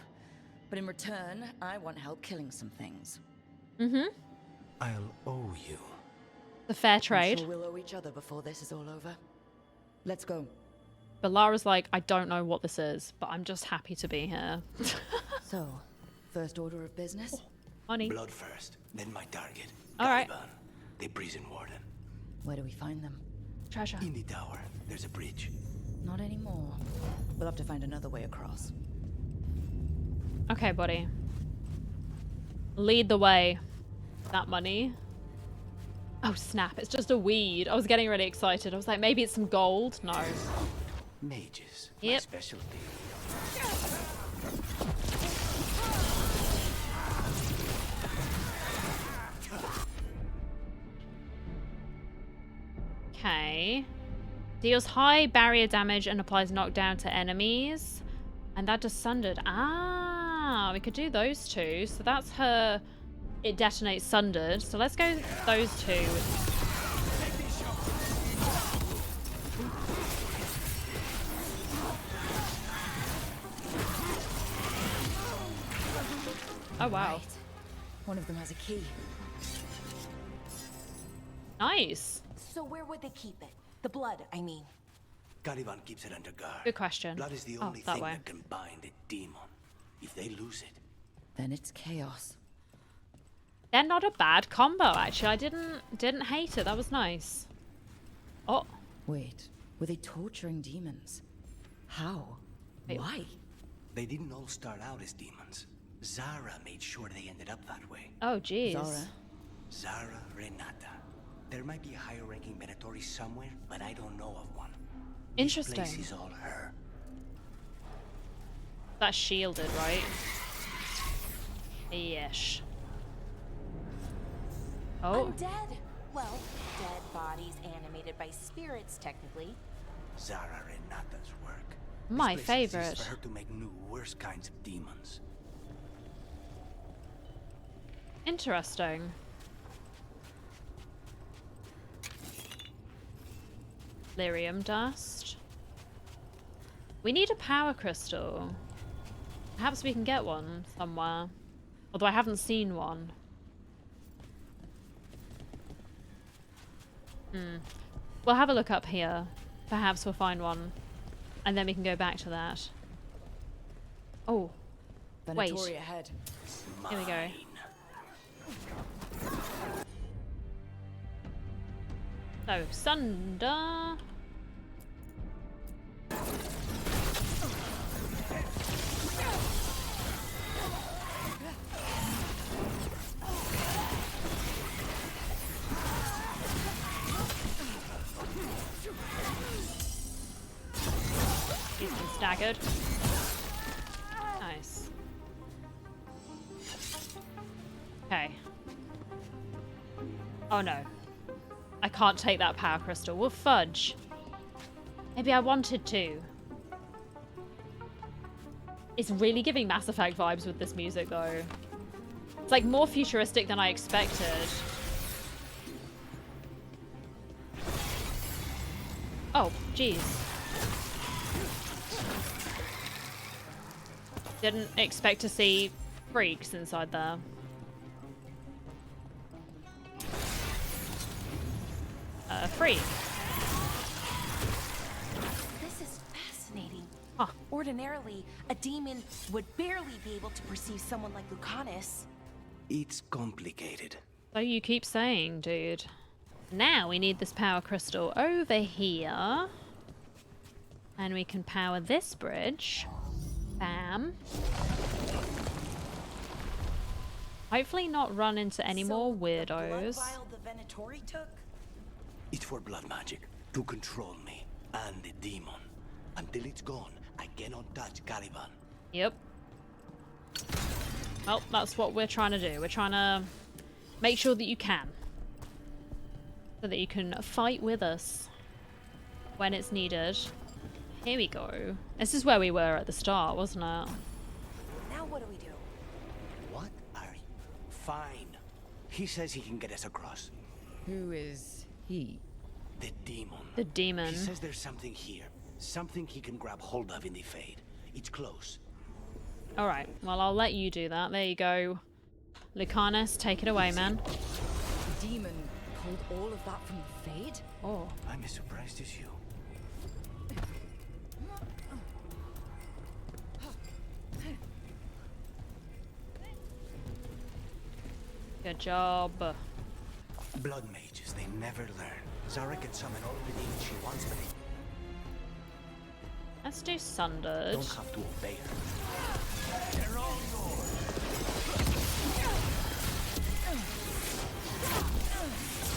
But in return, I want help killing some things. Mm-hmm. I'll owe you. The fair I'm trade. sure we'll owe each other before this is all over. Let's go. But Lara's like, I don't know what this is, but I'm just happy to be here. So, first order of business? Honey. Blood first, then my target. All right. Caliban, the prison warden. Where do we find them? Treasure. In the tower, there's a bridge. Not anymore. We'll have to find another way across. Okay, buddy. Lead the way. That money. Oh, snap. It's just a weed. I was getting really excited. I was like, maybe it's some gold. No. Mages, my Yep. specialty. Okay. Deals high barrier damage and applies knockdown to enemies. And that does sundered. Ah, we could do those two. So that's her. It detonates sundered. So let's go those two. Oh, wow. Right. One of them has a key. Nice. So where would they keep it? The blood, I mean. Caliban keeps it under guard. Good question. Blood is the Oh, only that thing way. that can bind a demon. If they lose it, Then it's chaos. They're not a bad combo, actually. I didn't hate it. That was nice. Oh. Wait, were they torturing demons? How? Wait. Why? They didn't all start out as demons. Zara made sure they ended up that way. Oh, jeez. Zara Renata. There might be a higher-ranking Venatori somewhere, but I don't know of one. Interesting. This place is all her. That's shielded, right? Yes. Oh. Undead. Well, dead bodies animated by spirits, technically. Zara Renata's work. My This place favorite. exists for her to make new, worse kinds of demons. Interesting. Lyrium dust. We need a power crystal. Perhaps we can get one somewhere. Although I haven't seen one. We'll have a look up here. Perhaps we'll find one. And then we can go back to that. Oh. Wait. Venatori ahead. Here we go. So, Sunder. He's been staggered. Nice. Okay. Oh no. I can't take that power crystal. Well, fudge. Maybe I wanted to. It's really giving Mass Effect vibes with this music, though. It's like more futuristic than I expected. Oh, jeez. Didn't expect to see freaks inside there. Freak. This is fascinating. Huh. Ordinarily, a demon would barely be able to perceive someone like Lucanis. It's complicated. So you keep saying, dude. Now we need this power crystal over here. And we can power this bridge. Bam. Hopefully not run into any more weirdos. The blood vial the Venatori took? It's for blood magic, to control me, and the demon. Until it's gone, I cannot touch Caliban. Yep. Well, that's what we're trying to do. We're trying to make sure that you can. So that you can fight with us when it's needed. Here we go. This is where we were at the start, wasn't it? Now what do we do? What are you? Fine. He says he can get us across. Who is he? The demon. The demon. He says there's something here. Something he can grab hold of in the Fade. It's close. Alright, well I'll let you do that. There you go. Lucanis, take it away, man. The demon pulled all of that from the Fade? Oh. I'm as surprised as you. Good job. Blood mages, they never learn. Zara can summon all the demons she wants, but Let's do Sundered. don't have to obey her. They're all yours.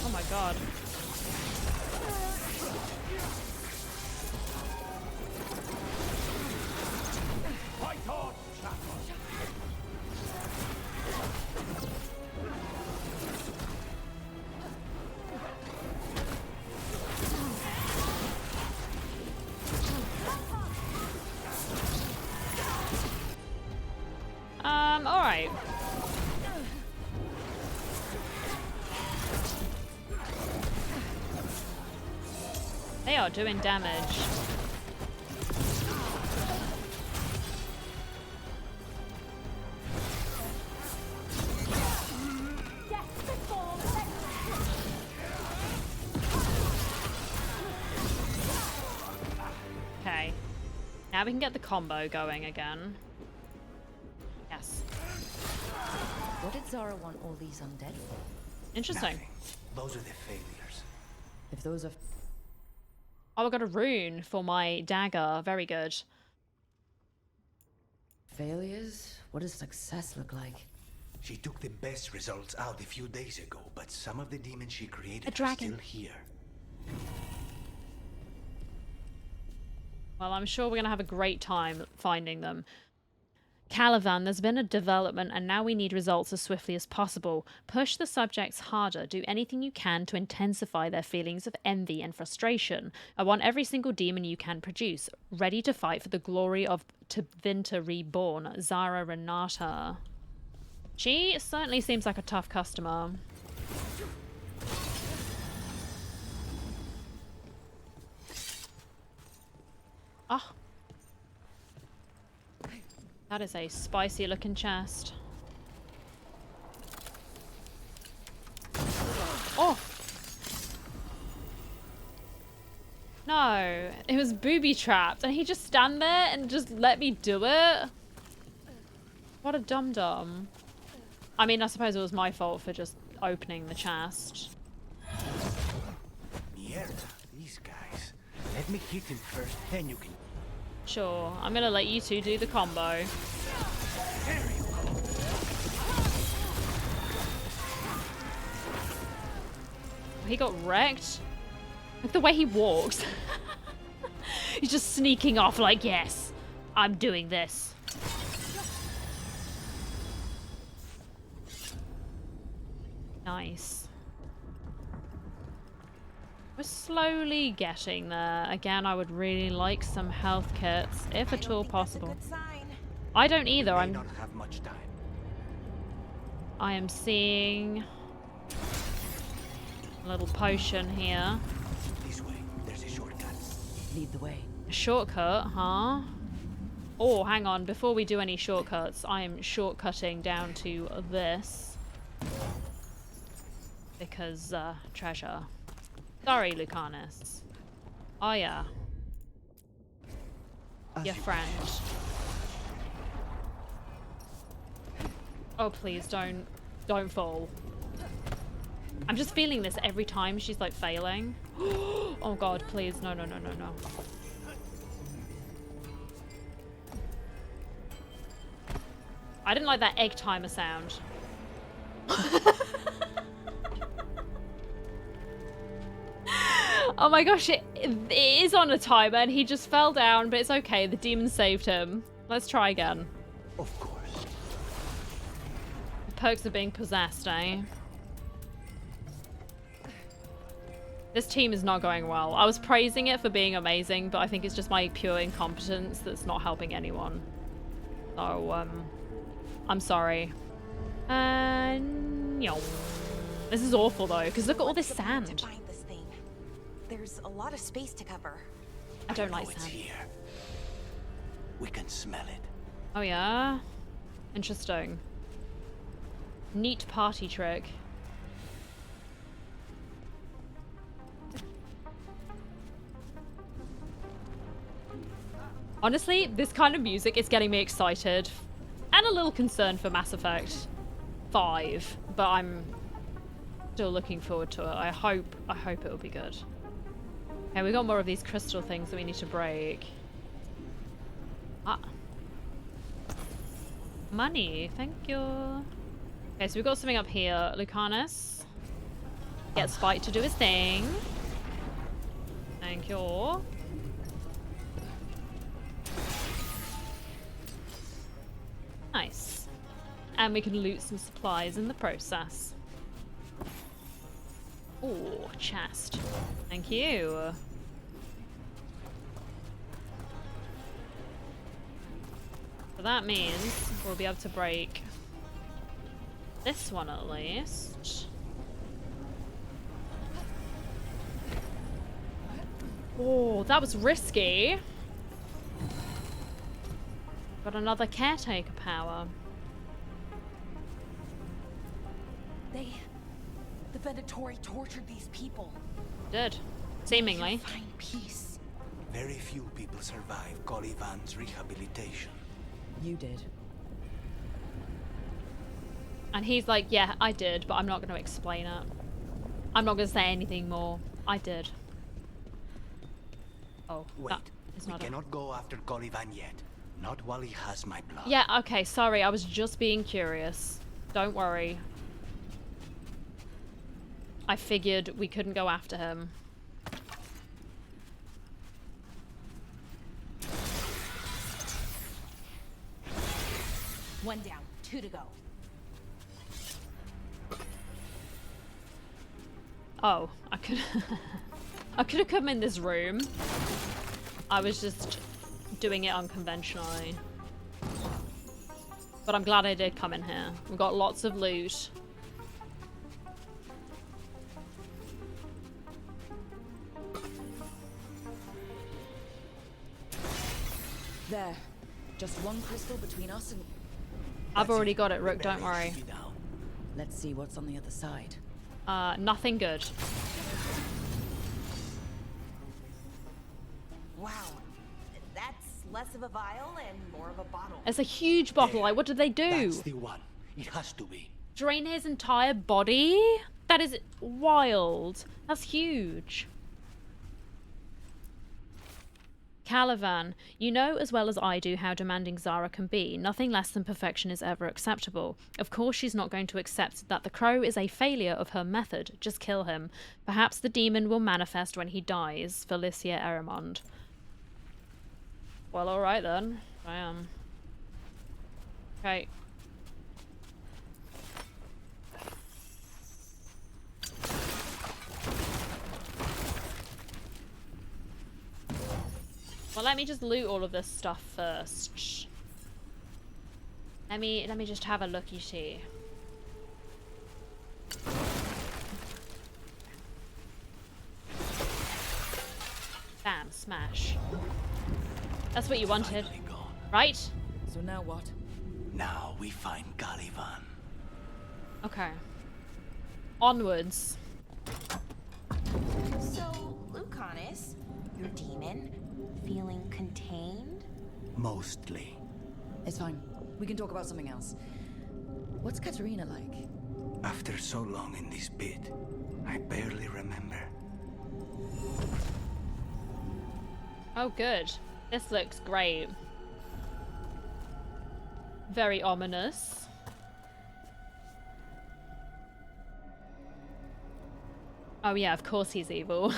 Oh my god. Fight on, Chaplain! Alright. They are doing damage. Okay. Now we can get the combo going again. Yes. What did Zara want all these undead for? Interesting. Nothing. Those are the failures. If those are... Oh, I got a rune for my dagger. Very good. Failures? What does success look like? She took the best results out a few days ago, but some of the demons she created A dragon. are still here. Well, I'm sure we're going to have a great time finding them. Calivan, there's been a development and now we need results as swiftly as possible. Push the subjects harder. Do anything you can to intensify their feelings of envy and frustration. I want every single demon you can produce. Ready to fight for the glory of Tevinter Reborn. Zara Renata. She certainly seems like a tough customer. Ah. That is a spicy looking chest. Oh! No, it was booby trapped and he just stand there and just let me do it? What a dum-dum. I mean, I suppose it was my fault for just opening the chest. Mierda, these guys. Let me hit him first, then you can... Sure, I'm gonna let you two do the combo. There you go. He got wrecked. Look the way he walks. He's just sneaking off like, yes, I'm doing this. Nice. We're slowly getting there. Again, I would really like some health kits, if at all possible. I don't either. I don't have much time. I am seeing a little potion here. This way. There's a shortcut. Lead the way. A shortcut, huh? Oh, hang on. Before we do any shortcuts, I am shortcutting down to this. Because, treasure. Sorry, Lucanis. Oh, yeah. Your friend. Oh, please, don't fall. I'm just feeling this every time she's, like, failing. Oh, God, please. No, no, no, no, no. I didn't like that egg timer sound. Oh my gosh, it is on a timer and he just fell down, but it's okay. The demon saved him. Let's try again. Of course. The perks are being possessed, eh? This team is not going well. I was praising it for being amazing, but I think it's just my pure incompetence that's not helping anyone. So, I'm sorry. No. This is awful though, because look at all this sand. There's a lot of space to cover. I don't like it's sand. Here. We can smell it. Oh yeah? Interesting. Neat party trick. Honestly, this kind of music is getting me excited. And a little concerned for Mass Effect 5. But I'm still looking forward to it. I hope it will be good. Okay, we got more of these crystal things that we need to break. Ah. Money, thank you. Okay, so we've got something up here. Lucanis. Get Spike to do his thing. Thank you. Nice. And we can loot some supplies in the process. Oh, chest. Thank you. So that means we'll be able to break this one at least. Oh, that was risky. Got another caretaker power. The Venatori tortured these people. Did. Seemingly. Find peace. Very few people survive Colivan's rehabilitation. You did. And he's like, yeah, I did, but I'm not going to explain it. I'm not going to say anything more. I did. Oh, Wait, that is we not cannot go after Colivan yet. Not while he has my blood. Yeah, okay, sorry, I was just being curious. Don't worry. I figured we couldn't go after him. One down, 2 to go. Oh, I could I could have come in this room. I was just doing it unconventionally. But I'm glad I did come in here. We've got lots of loot. There. Just one crystal between us and... I've already got it, Rook, don't worry. Let's see what's on the other side. Nothing good. Wow. That's less of a vial and more of a bottle. It's a huge bottle. Like, what did they do? That's the one. It has to be. Drain his entire body? That is wild. That's huge. Calivan, you know as well as I do how demanding Zara can be. Nothing less than perfection is ever acceptable. Of course she's not going to accept that the crow is a failure of her method. Just kill him. Perhaps the demon will manifest when he dies. Felicia Erimond. Well, alright then. I am. Okay. Well, let me just loot all of this stuff first. Let me just have a looky see. Bam, smash. That's what you wanted, right? So now what? Now we find Calivan. Okay. Onwards. So, Lucanis, your demon, feeling contained? Mostly. It's fine. We can talk about something else. What's Katerina like? After so long in this pit, I barely remember. Oh, good. This looks great. Very ominous. Oh yeah, of course he's evil.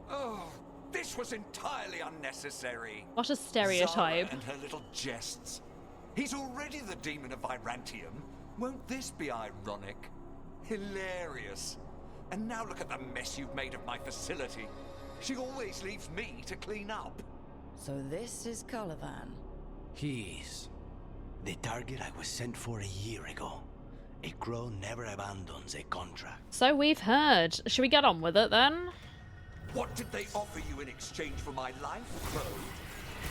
Oh, this was entirely unnecessary. What a stereotype. Zara and her little jests. He's already the demon of Virantium. Won't this be ironic? Hilarious. And now look at the mess you've made of my facility. She always leaves me to clean up. So this is Calivan. He is. The target I was sent for a year ago. A crow never abandons a contract. So we've heard. Should we get on with it then? What did they offer you in exchange for my life, Crow?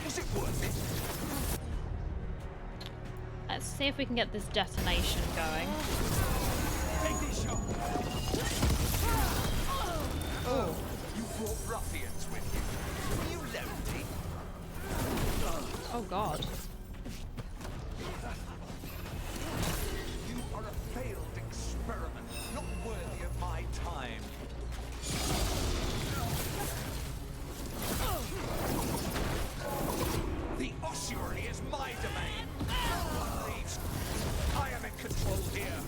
Was it worth it? Let's see if we can get this detonation going. Take this shot. Oh, you brought ruffians with you. Were you lonely? Oh god. You are a failed experiment, not worthy of my time. The ossuary is my domain. Please, I am in control here.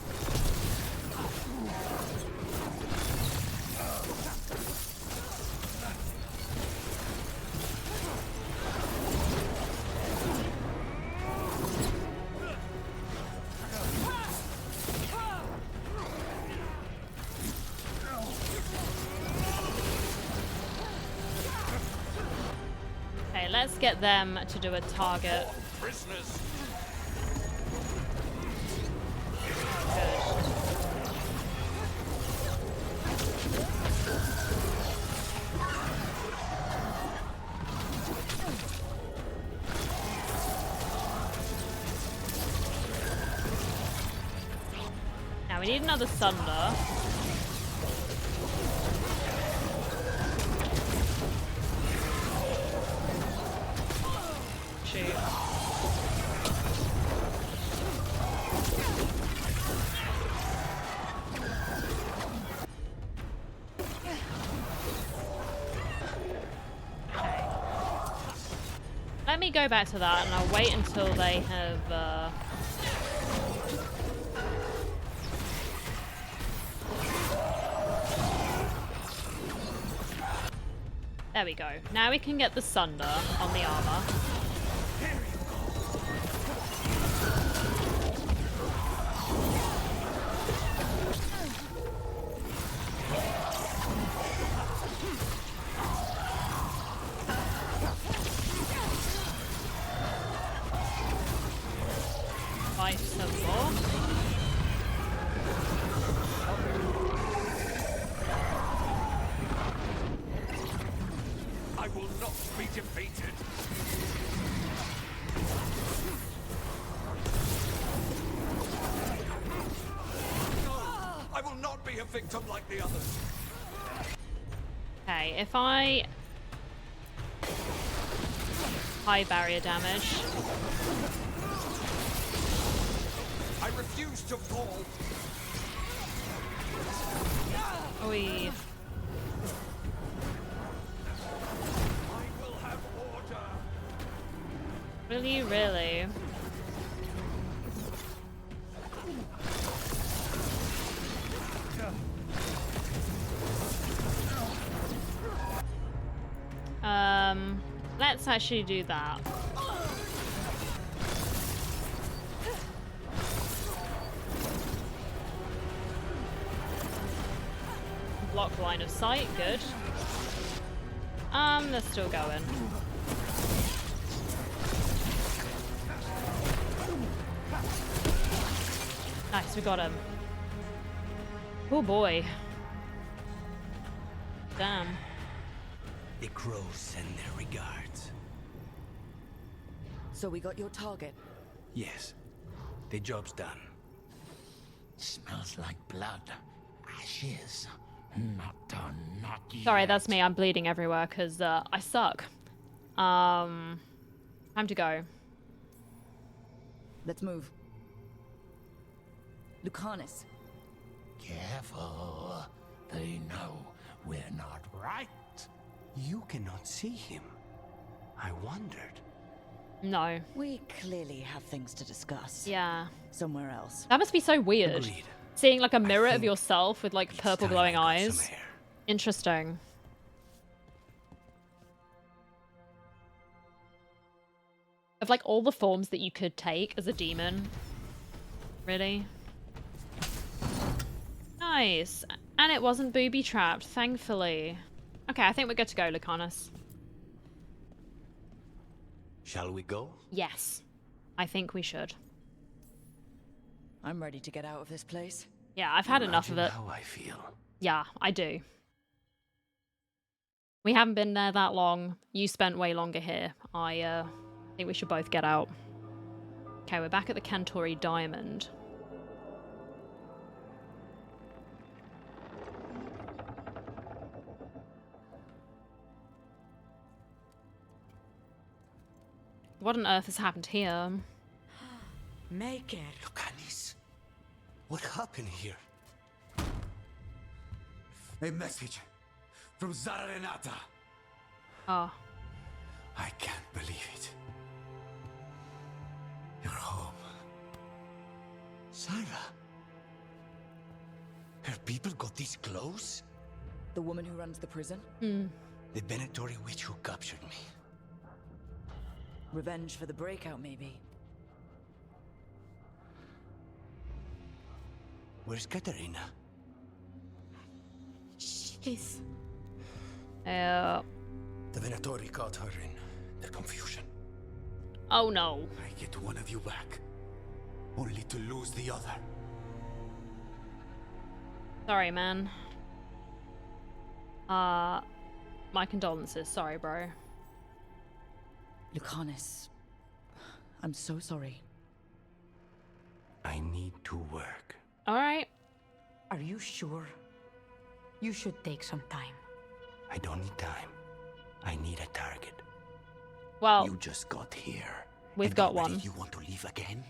Okay, let's get them to do a target. Prisoners. Now we need another Sunder. Shoot. Let me go back to that, and I'll wait until they have... There we go. Now we can get the Sunder on the armor. Fight some more. I will not be defeated. No, I will not be a victim like the others. Okay, if I... high barrier damage. I refuse to fall. Oi. I will have order. Really, really? Let's actually do that. Block line of sight, good. They're still going. Nice, we got him. Oh boy. Damn. The crows send their regards. So we got your target? Yes. The job's done. Smells like blood. Ashes. Not done, not yet. Sorry, that's me. I'm bleeding everywhere because I suck. Time to go. Let's move. Lucanis. Careful. They know we're not right. You cannot see him. I wondered. No. We clearly have things to discuss. Yeah. Somewhere else. That must be so weird. Agreed. Seeing like a mirror of yourself with like purple glowing Some eyes. air. Interesting. Of like all the forms that you could take as a demon. Really? Nice. And it wasn't booby trapped, thankfully. Okay, I think we're good to go, Lucanis. Shall we go? Yes. I think we should. I'm ready to get out of this place. Yeah, I've had enough of it. How I feel. Yeah, I do. We haven't been there that long. You spent way longer here. I think we should both get out. Okay, we're back at the Cantori Diamond. What on earth has happened here? Make it. Lucanis, what happened here? A message from Zara Renata. Oh. I can't believe it. You're home. Sarah? Her people got this close? The woman who runs the prison? The Venatori witch who captured me. Revenge for the breakout, maybe. Where's Katerina? She's... The Venatori caught her in their confusion. Oh no. I get one of you back, only to lose the other. Sorry, man. My condolences. Sorry, bro. Lucanis, I'm so sorry. I need to work. Alright. Are you sure? You should take some time. I don't need time. I need a target. Well, you just got here. We've got already one. You want to leave again?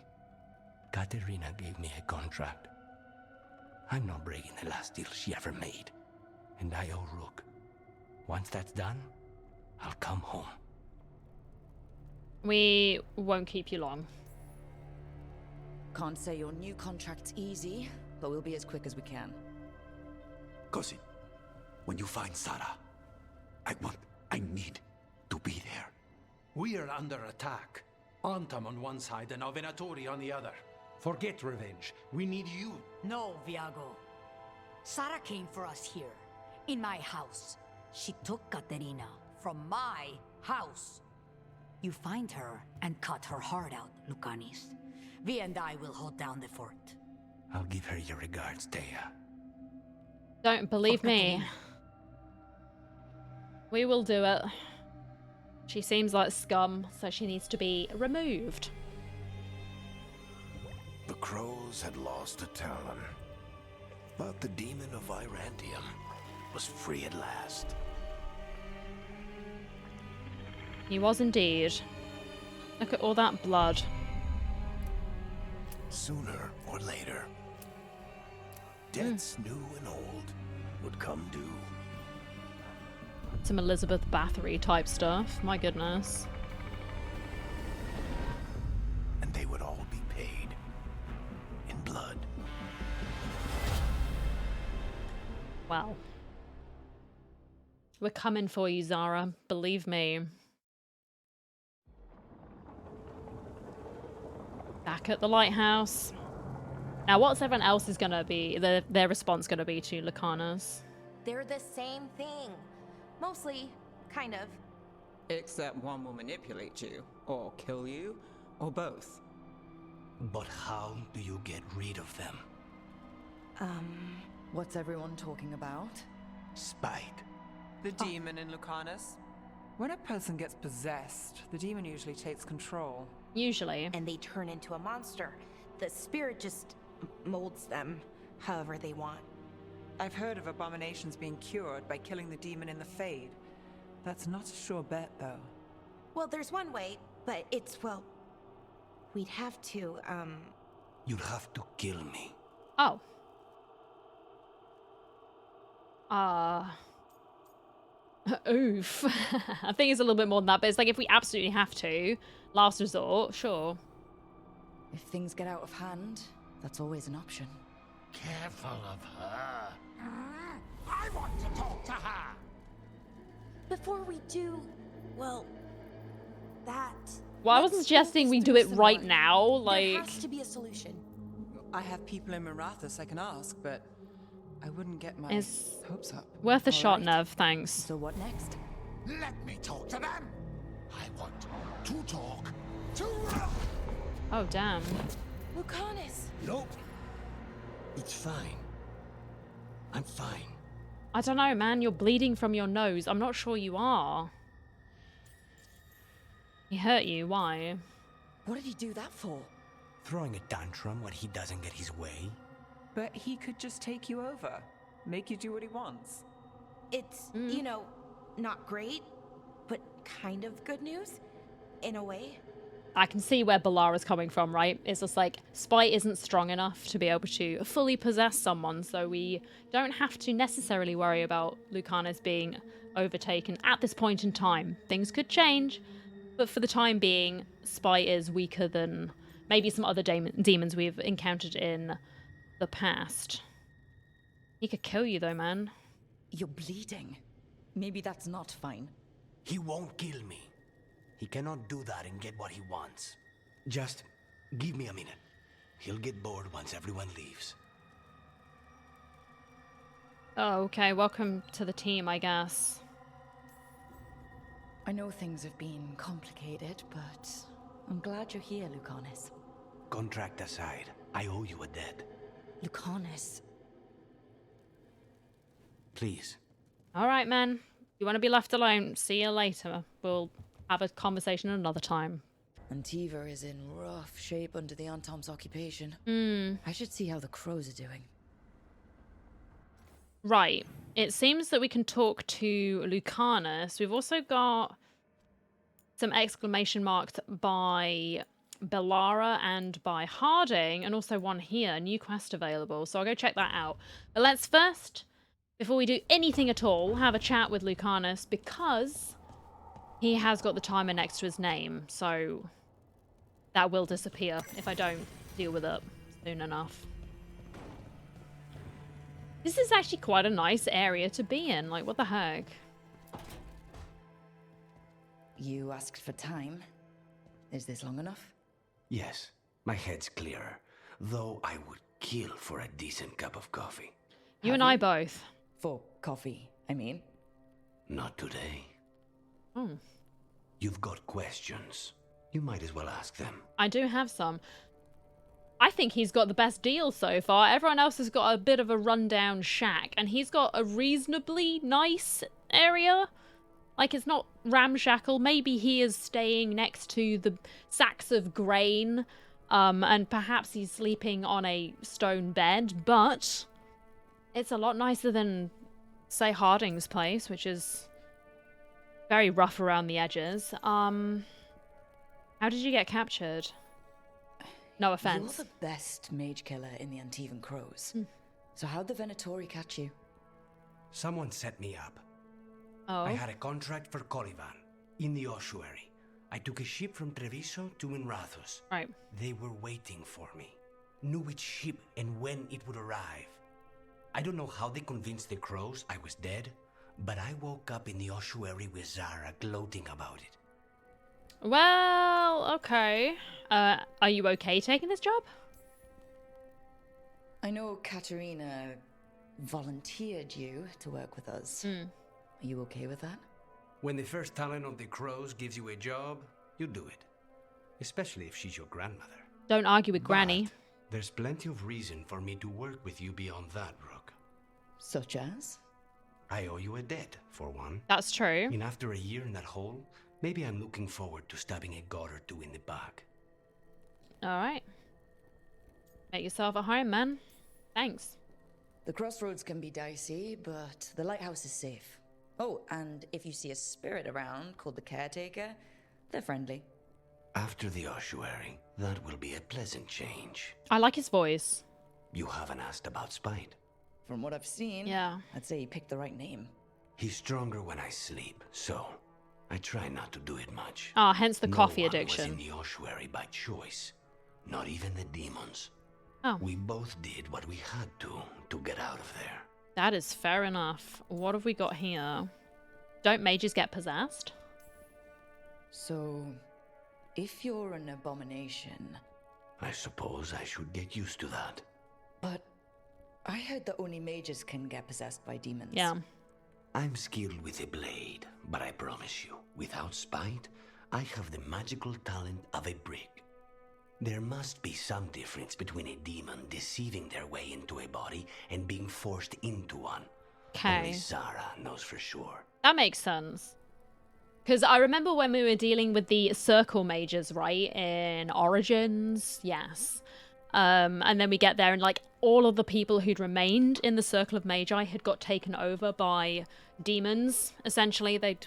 Katerina gave me a contract. I'm not breaking the last deal she ever made. And I owe Rook. Once that's done, I'll come home. We won't keep you long. Can't say your new contract's easy, but we'll be as quick as we can. Cousin, when you find Sarah, I need to be there. We are under attack. Antam on one side and Avenatori on the other. Forget revenge. We need you. No, Viago. Sara came for us here, in my house. She took Katerina from my house. You find her and cut her heart out, Lucanis. Vi and I will hold down the fort. I'll give her your regards, Thea. Don't believe me. We will do it. She seems like scum, so she needs to be removed. The Crows had lost a Talon, but the demon of Irantium was free at last. He was indeed. Look at all that blood. Sooner or later, debts new and old would come due. Some Elizabeth Bathory type stuff. My goodness. And they would all be paid in blood. Well. We're coming for you, Zara. Believe me. Back at the lighthouse. Now, what's everyone else is going to be, their response going to be to Lucanis? They're the same thing. Mostly, kind of. Except one will manipulate you, or kill you, or both. But how do you get rid of them? What's everyone talking about? Spite. The demon in Lucanis. When a person gets possessed, the demon usually takes control. Usually. And they turn into a monster. The spirit just molds them however they want. I've heard of abominations being cured by killing the demon in the Fade. That's not a sure bet, though. Well, there's one way, but it's, well... We'd have to, You'd have to kill me. Oh. Oof. I think it's a little bit more than that, but it's like if we absolutely have to, last resort, sure. If things get out of hand, that's always an option. Careful of her. I want to talk to her. Before we do, well, that... Well, I wasn't suggesting we do it right now, like... There has to be a solution. I have people in Marathas I can ask, but I wouldn't get my hopes up. Worth a shot, right. Neve, thanks. So what next? Let me talk to them. I want to talk to Oh, damn. Lucanis! Nope. It's fine. I'm fine. I don't know, man. You're bleeding from your nose. I'm not sure you are. He hurt you. Why? What did he do that for? Throwing a tantrum when he doesn't get his way. But he could just take you over. Make you do what he wants. It's, you know, not great, but kind of good news, in a way. I can see where Balara's coming from, right? It's just like, spite isn't strong enough to be able to fully possess someone, so we don't have to necessarily worry about Lucanis being overtaken at this point in time. Things could change, but for the time being, spite is weaker than maybe some other demons we've encountered in the past. He could kill you though, man. You're bleeding. Maybe that's not fine. He won't kill me. He cannot do that and get what he wants. Just give me a minute. He'll get bored once everyone leaves. Oh, okay. Welcome to the team, I guess. I know things have been complicated, but I'm glad you're here, Lucanis. Contract aside, I owe you a debt. Lucanis. Please. All right, man. You want to be left alone? See you later. We'll have a conversation another time. Antiva is in rough shape under the Antom's occupation. I should see how the Crows are doing. Right. It seems that we can talk to Lucanis. We've also got some exclamation marks by Bellara and by Harding, and also one here, new quest available. So I'll go check that out. But let's first, before we do anything at all, have a chat with Lucanis, because he has got the timer next to his name, so that will disappear if I don't deal with it soon enough. This is actually quite a nice area to be in. Like, what the heck? You asked for time. Is this long enough? Yes, my head's clearer, though I would kill for a decent cup of coffee. You and I both. For coffee, I mean. Not today. Oh. You've got questions. You might as well ask them. I do have some. I think he's got the best deal so far. Everyone else has got a bit of a rundown shack, and he's got a reasonably nice area. Like, it's not ramshackle. Maybe he is staying next to the sacks of grain, and perhaps he's sleeping on a stone bed, but it's a lot nicer than, say, Harding's place, which is very rough around the edges. How did you get captured? No offense. You're the best mage killer in the Antivan Crows. So how'd the Venatori catch you? Someone set me up. Oh. I had a contract for Colivan in the ossuary. I took a ship from Treviso to Minrathus. Right. They were waiting for me. Knew which ship and when it would arrive. I don't know how they convinced the Crows I was dead, but I woke up in the ossuary with Zara gloating about it. Well, okay. Are you okay taking this job? I know Katerina volunteered you to work with us. Are you okay with that? When the first talent of the Crows gives you a job, you do it. Especially if she's your grandmother. Don't argue with Granny. There's plenty of reason for me to work with you beyond that, Rook. Such as? I owe you a debt, for one. That's true. And after a year in that hole, maybe I'm looking forward to stabbing a god or two in the back. Alright. Make yourself at home, man. Thanks. The crossroads can be dicey, but the lighthouse is safe. Oh, and if you see a spirit around called the Caretaker, they're friendly. After the ossuary, that will be a pleasant change. I like his voice. You haven't asked about Spite. From what I've seen, yeah, I'd say he picked the right name. He's stronger when I sleep, so I try not to do it much. Ah, hence the coffee No addiction. one was in the ossuary by choice. Not even the demons. Oh. We both did what we had to get out of there. That is fair enough. What have we got here? Don't mages get possessed? So, if you're an abomination... I suppose I should get used to that. But I heard that only mages can get possessed by demons. Yeah. I'm skilled with a blade, but I promise you, without Spite, I have the magical talent of a brick. There must be some difference between a demon deceiving their way into a body and being forced into one. Okay. Only Zara knows for sure. That makes sense. Because I remember when we were dealing with the circle mages, right? In Origins, yes. And then we get there and like all of the people who'd remained in the Circle of Magi had got taken over by demons. Essentially, they'd,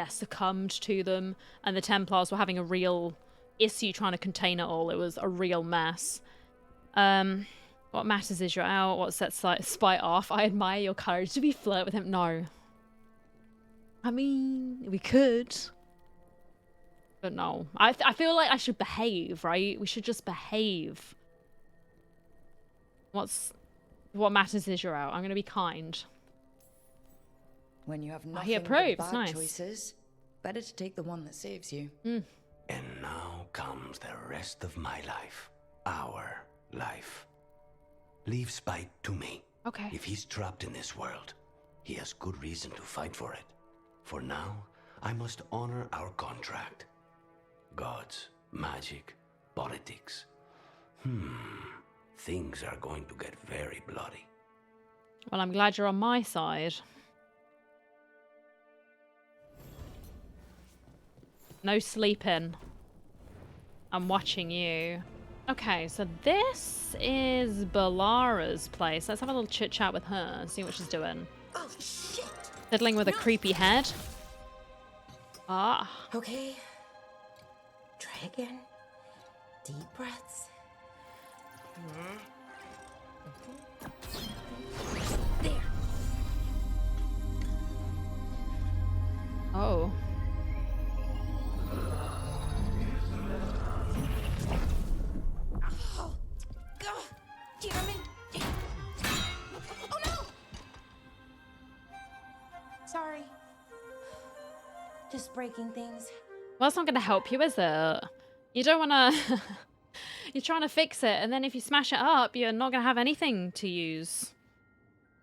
succumbed to them. And the Templars were having a real issue trying to contain it all. It was a real mess. What matters is you're out. What sets Spite off? I admire your courage. Do we flirt with him? No. I mean, we could. But no. I feel like I should behave, right? We should just behave. What matters is you're out. I'm going to be kind. When you have he nothing approves. but bad Nice. choices, better to take the one that saves you. And now comes the rest of my life. Our life. Leave Spite to me. Okay. If he's trapped in this world, he has good reason to fight for it. For now, I must honor our contract. Gods, magic, politics. Things are going to get very bloody. Well, I'm glad you're on my side. No sleeping. I'm watching you. Okay, so this is Balara's place. Let's have a little chit chat with her and see what she's doing. Oh, shit! Fiddling with a creepy head. Ah. Okay. Try again. Deep breaths. There. Oh. Just breaking things. Well, that's not going to help you, is it? You don't want to... You're trying to fix it, and then if you smash it up, you're not going to have anything to use.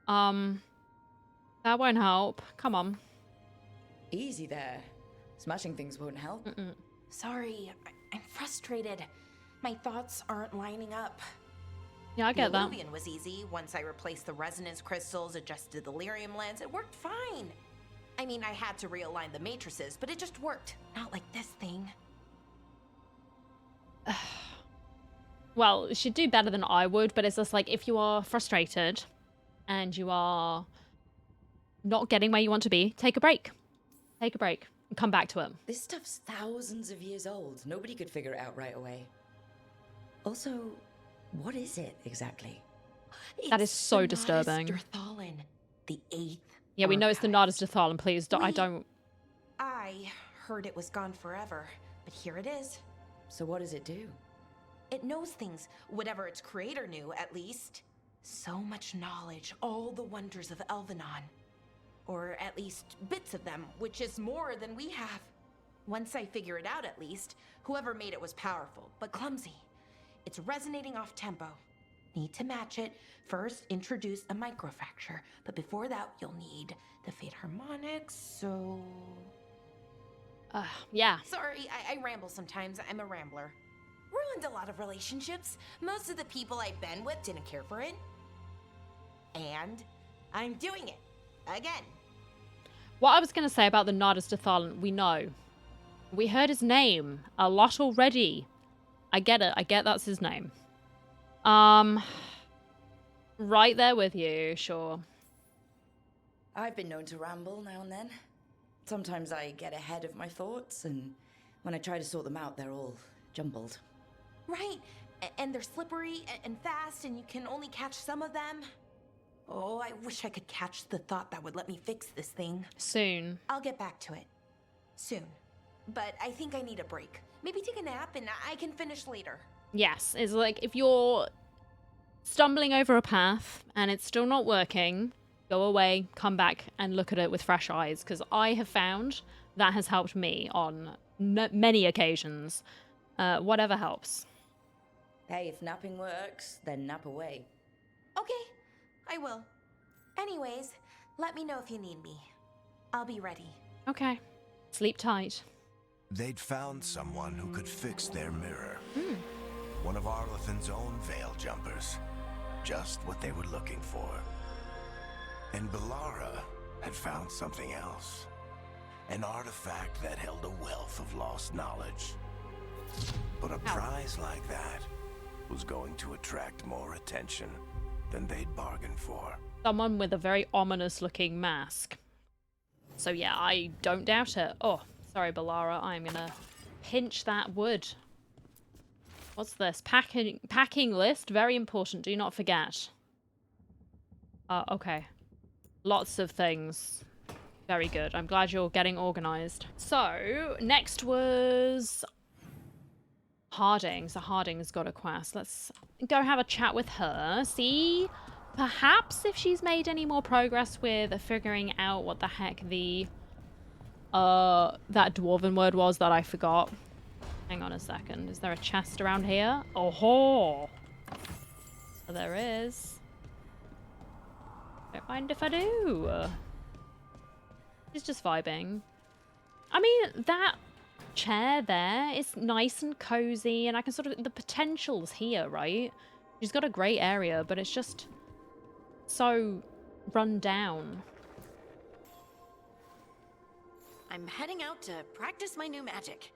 That won't help. Come on. Easy there. Smashing things won't help. Sorry, I'm frustrated. My thoughts aren't lining up. Yeah, I get that. The Illuvian was easy. Once I replaced the resonance crystals, adjusted the lyrium lens, it worked fine. I mean, I had to realign the matrices, but it just worked. Not like this thing. Well, she'd do better than I would, but it's just like, if you are frustrated and you are not getting where you want to be, take a break. Take a break and come back to it. This stuff's thousands of years old. Nobody could figure it out right away. Also, what is it exactly? That is so disturbing. Derthalin, the 8th. Yeah, we know it's the Nardus Derthalin, please. I heard it was gone forever, but here it is. So what does it do? It knows things, whatever its creator knew, at least. So much knowledge, all the wonders of Elvenon. Or at least bits of them, which is more than we have. Once I figure it out, at least, whoever made it was powerful, but clumsy. It's resonating off tempo. Need to match it. First, introduce a microfracture, but before that, you'll need the Fate Harmonics, so... yeah. Sorry, I ramble sometimes. I'm a rambler. Ruined a lot of relationships. Most of the people I've been with didn't care for it. And I'm doing it. Again. What I was going to say about the Nardus Derthalin, we know. We heard his name a lot already. I get it. I get that's his name. Right there with you, sure. I've been known to ramble now and then. Sometimes I get ahead of my thoughts, and when I try to sort them out, they're all jumbled. Right, and they're slippery and fast, and you can only catch some of them. Oh, I wish I could catch the thought that would let me fix this thing. Soon. I'll get back to it. Soon. But I think I need a break. Maybe take a nap and I can finish later. Yes, it's like if you're stumbling over a path and it's still not working, go away, come back and look at it with fresh eyes, because I have found that has helped me on many occasions. Whatever helps. Hey, if napping works, then nap away. Okay, I will. Anyways, let me know if you need me. I'll be ready. Okay. Sleep tight. They'd found someone who could fix their mirror. One of Arlathan's own Veil Jumpers. Just what they were looking for. And Balara had found something else. An artifact that held a wealth of lost knowledge. But a prize like that was going to attract more attention than they'd bargained for. Someone with a very ominous looking mask. So yeah, I don't doubt it. Oh, sorry, Balara. I'm gonna pinch that wood. What's this? Packing list. Very important. Do not forget. Okay. Lots of things. Very good. I'm glad you're getting organized. So, next was Harding. So Harding's got a quest. Let's go have a chat with her. See, perhaps if she's made any more progress with figuring out what the heck the that dwarven word was that I forgot. Hang on a second. Is there a chest around here? Oh-ho! So there is. Don't mind if I do. She's just vibing. I mean, that chair there is nice and cozy, and I can sort of... The potential's here, right? She's got a great area, but it's just so run down. I'm heading out to practice my new magic.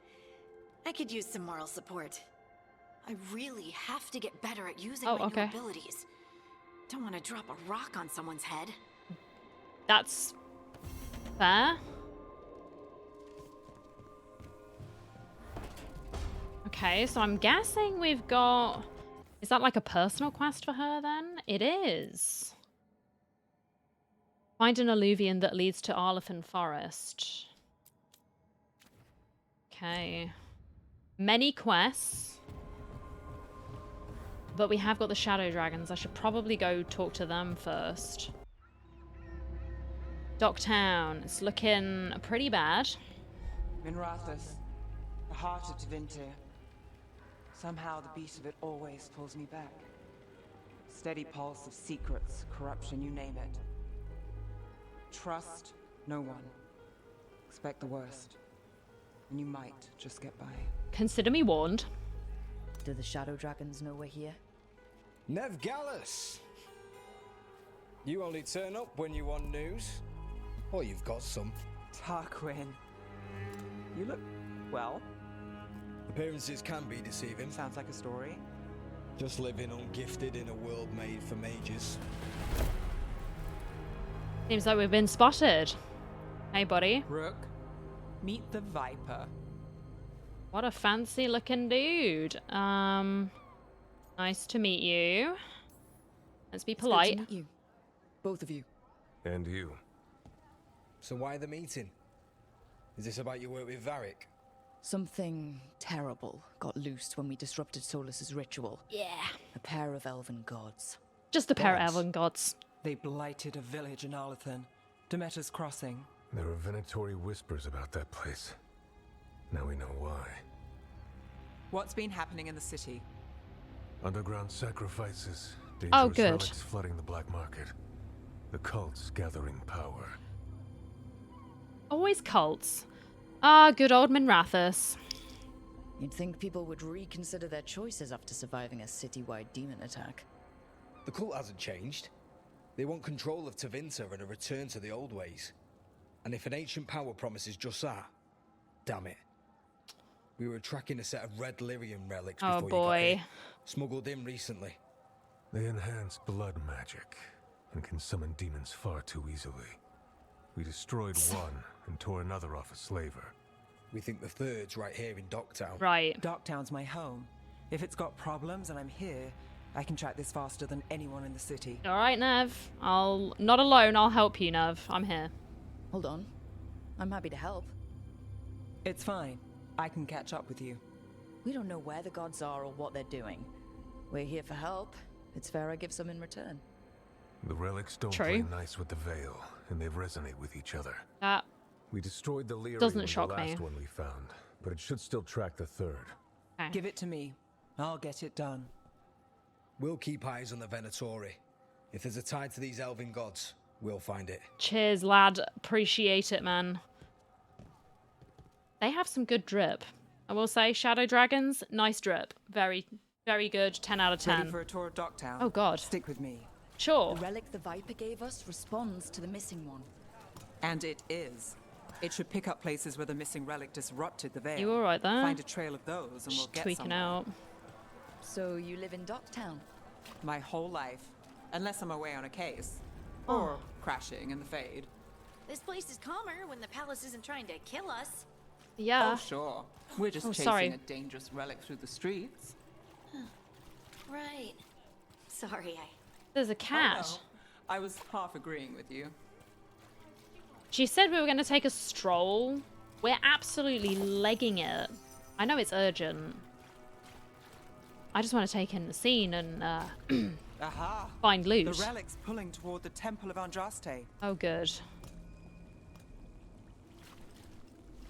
I could use some moral support. I really have to get better at using my new abilities. Don't want to drop a rock on someone's head. That's fair. Okay, so I'm guessing we've got... Is that like a personal quest for her then? It is. Find an alluvian that leads to Arlathan Forest. Okay. Many quests. But we have got the Shadow Dragons. I should probably go talk to them first. Docktown. It's looking pretty bad. In Rathus, the heart of Tevinter. Somehow the beat of it always pulls me back. Steady pulse of secrets, corruption, you name it. Trust no one. Expect the worst. And you might just get by. Consider me warned. Do the Shadow Dragons know we're here? Neve Gallus! You only turn up when you want news. Or you've got some. Tarquin. You look well. Appearances can be deceiving. Sounds like a story. Just living ungifted in a world made for mages. Seems like we've been spotted. Hey, buddy. Rook, meet the Viper. What a fancy looking dude. Nice to meet you. Let's be polite. Good to meet you. Both of you. And you. So why the meeting? Is this about your work with Varric? Something terrible got loosed when we disrupted Solus's ritual. Yeah. A pair of elven gods. Just a pair of elven gods. They blighted a village in Arlathan, Demeter's Crossing. There are venatory whispers about that place. Now we know why. What's been happening in the city? Underground sacrifices, Oh, dangerous good. relics flooding the black market. The cults gathering power. Always cults. Ah, good old Minrathus. You'd think people would reconsider their choices after surviving a citywide demon attack. The cult hasn't changed. They want control of Tevinter and a return to the old ways. And if an ancient power promises just that, damn it. We were tracking a set of red lyrium relics before you got here. Smuggled in recently. They enhance blood magic and can summon demons far too easily. We destroyed one and tore another off a slaver. We think the third's right here in Docktown. Right. Docktown's my home. If it's got problems and I'm here, I can track this faster than anyone in the city. All right, Nev. Not alone. I'll help you, Nev. I'm here. Hold on. I'm happy to help. It's fine. I can catch up with you. We don't know where the gods are or what they're doing. We're here for help. It's fair I give some in return. The relics don't play nice with the Veil, and they resonate with each other. We destroyed the lyrium doesn't with shock the me. last one we found, but it should still track the third. Okay. Give it to me. I'll get it done. We'll keep eyes on the Venatori. If there's a tie to these elven gods, we'll find it. Cheers, lad. Appreciate it, man. They have some good drip. I will say, Shadow Dragons, nice drip. Very, very good. 10 out of 10. Ready for a tour of Docktown? Oh, God. Stick with me. Sure. The relic the Viper gave us responds to the missing one. And it is. It should pick up places where the missing relic disrupted the Veil. You all right there? Find a trail of those and we'll get tweaking somewhere. out. So you live in Docktown? My whole life. Unless I'm away on a case. Oh. Or crashing in the Fade. This place is calmer when the palace isn't trying to kill us. Yeah. Oh, sure. We're just chasing sorry. a dangerous relic through the streets. Right. Sorry, There's a cat. Oh, no. I was half agreeing with you. She said we were going to take a stroll. We're absolutely legging it. I know it's urgent. I just want to take in the scene and Aha! find loot. The relic's pulling toward the Temple of Andraste. Oh, good.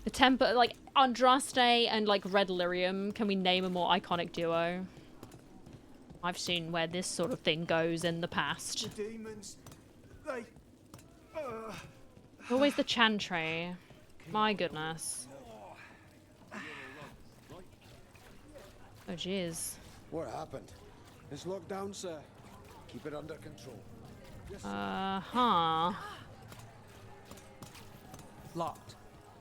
The temple, like Andraste and like Red Lyrium. Can we name a more iconic duo? I've seen where this sort of thing goes in the past. The demons, they... Always the Chantry. My goodness. Oh, jeez. What happened? It's locked down, sir. Keep it under control. Yes, sir. Uh-huh. Locked.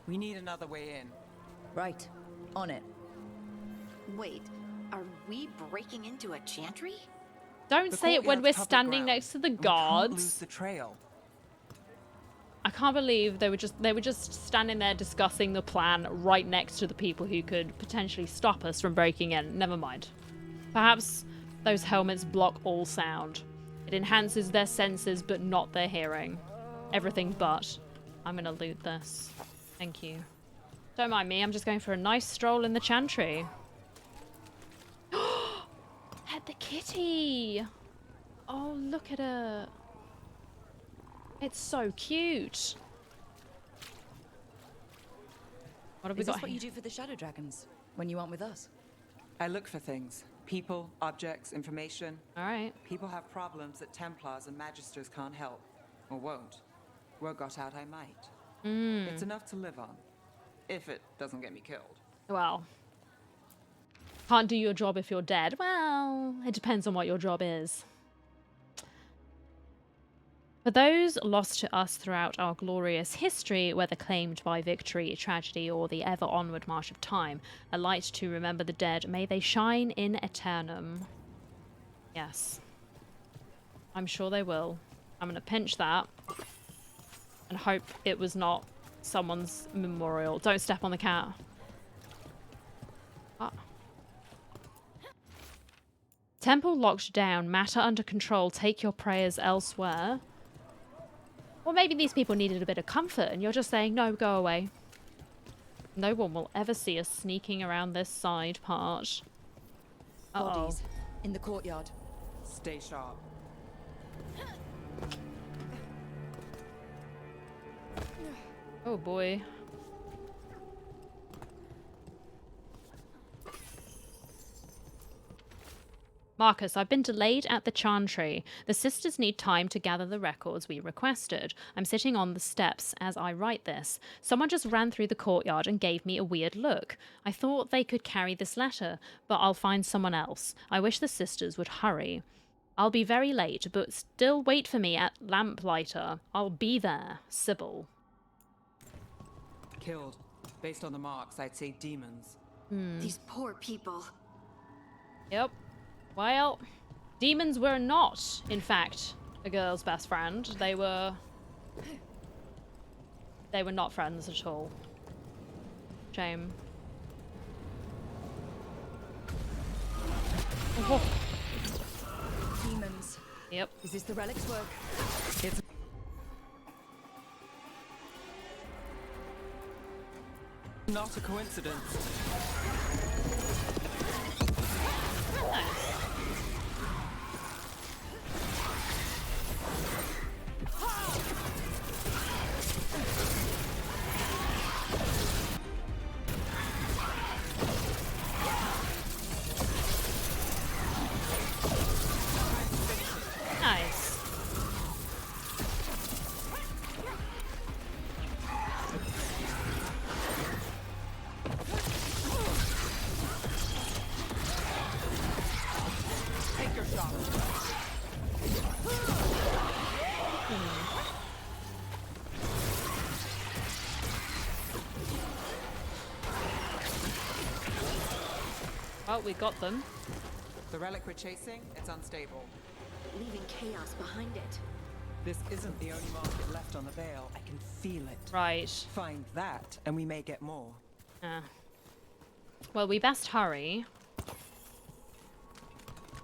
We need another way in. Right. On it. Wait, are we breaking into a chantry? Don't say it when we're standing next to the Can't guards. lose the trail. I can't believe they were just standing there discussing the plan right next to the people who could potentially stop us from breaking in. Never mind. Perhaps those helmets block all sound. It enhances their senses but not their hearing. Everything but. I'm gonna loot this. Thank you. Don't mind me, I'm just going for a nice stroll in the Chantry. At the kitty! Oh, look at her. It's so cute. What have we Is got this what here? you do for the Shadow Dragons when you aren't with us? I look for things. People, objects, information. Alright. People have problems that Templars and Magisters can't help. Or won't. Word got out I might. It's enough to live on. If it doesn't get me killed. Well, can't do your job if you're dead. Well, it depends on what your job is. For those lost to us throughout our glorious history, whether claimed by victory, tragedy, or the ever onward march of time, a light to remember the dead, may they shine in eternum. Yes. I'm sure they will. I'm going to pinch that and hope it was not someone's memorial. Don't step on the cat. Ah. Temple locked down. Matter under control. Take your prayers elsewhere. Or maybe these people needed a bit of comfort and you're just saying, no, go away. No one will ever see us sneaking around this side part. Bodies in the courtyard. Stay sharp. Oh boy. Marcus, I've been delayed at the Chantry. The sisters need time to gather the records we requested. I'm sitting on the steps as I write this. Someone just ran through the courtyard and gave me a weird look. I thought they could carry this letter, but I'll find someone else. I wish the sisters would hurry. I'll be very late, but still wait for me at Lamplighter. I'll be there. Sybil. Killed. Based on the marks, I'd say demons. These poor people. Yep. Well, demons were not, in fact, a girl's best friend. They were not friends at all. Shame. Oh. Demons. Yep. Is this the relic's work? It's not a coincidence. Nice. Take your shot. Well, we got them. The relic we're chasing, it's unstable. Leaving chaos behind it. This isn't the only market left on the Veil. I can feel it. Right. Find that, and we may get more. Well, we best hurry.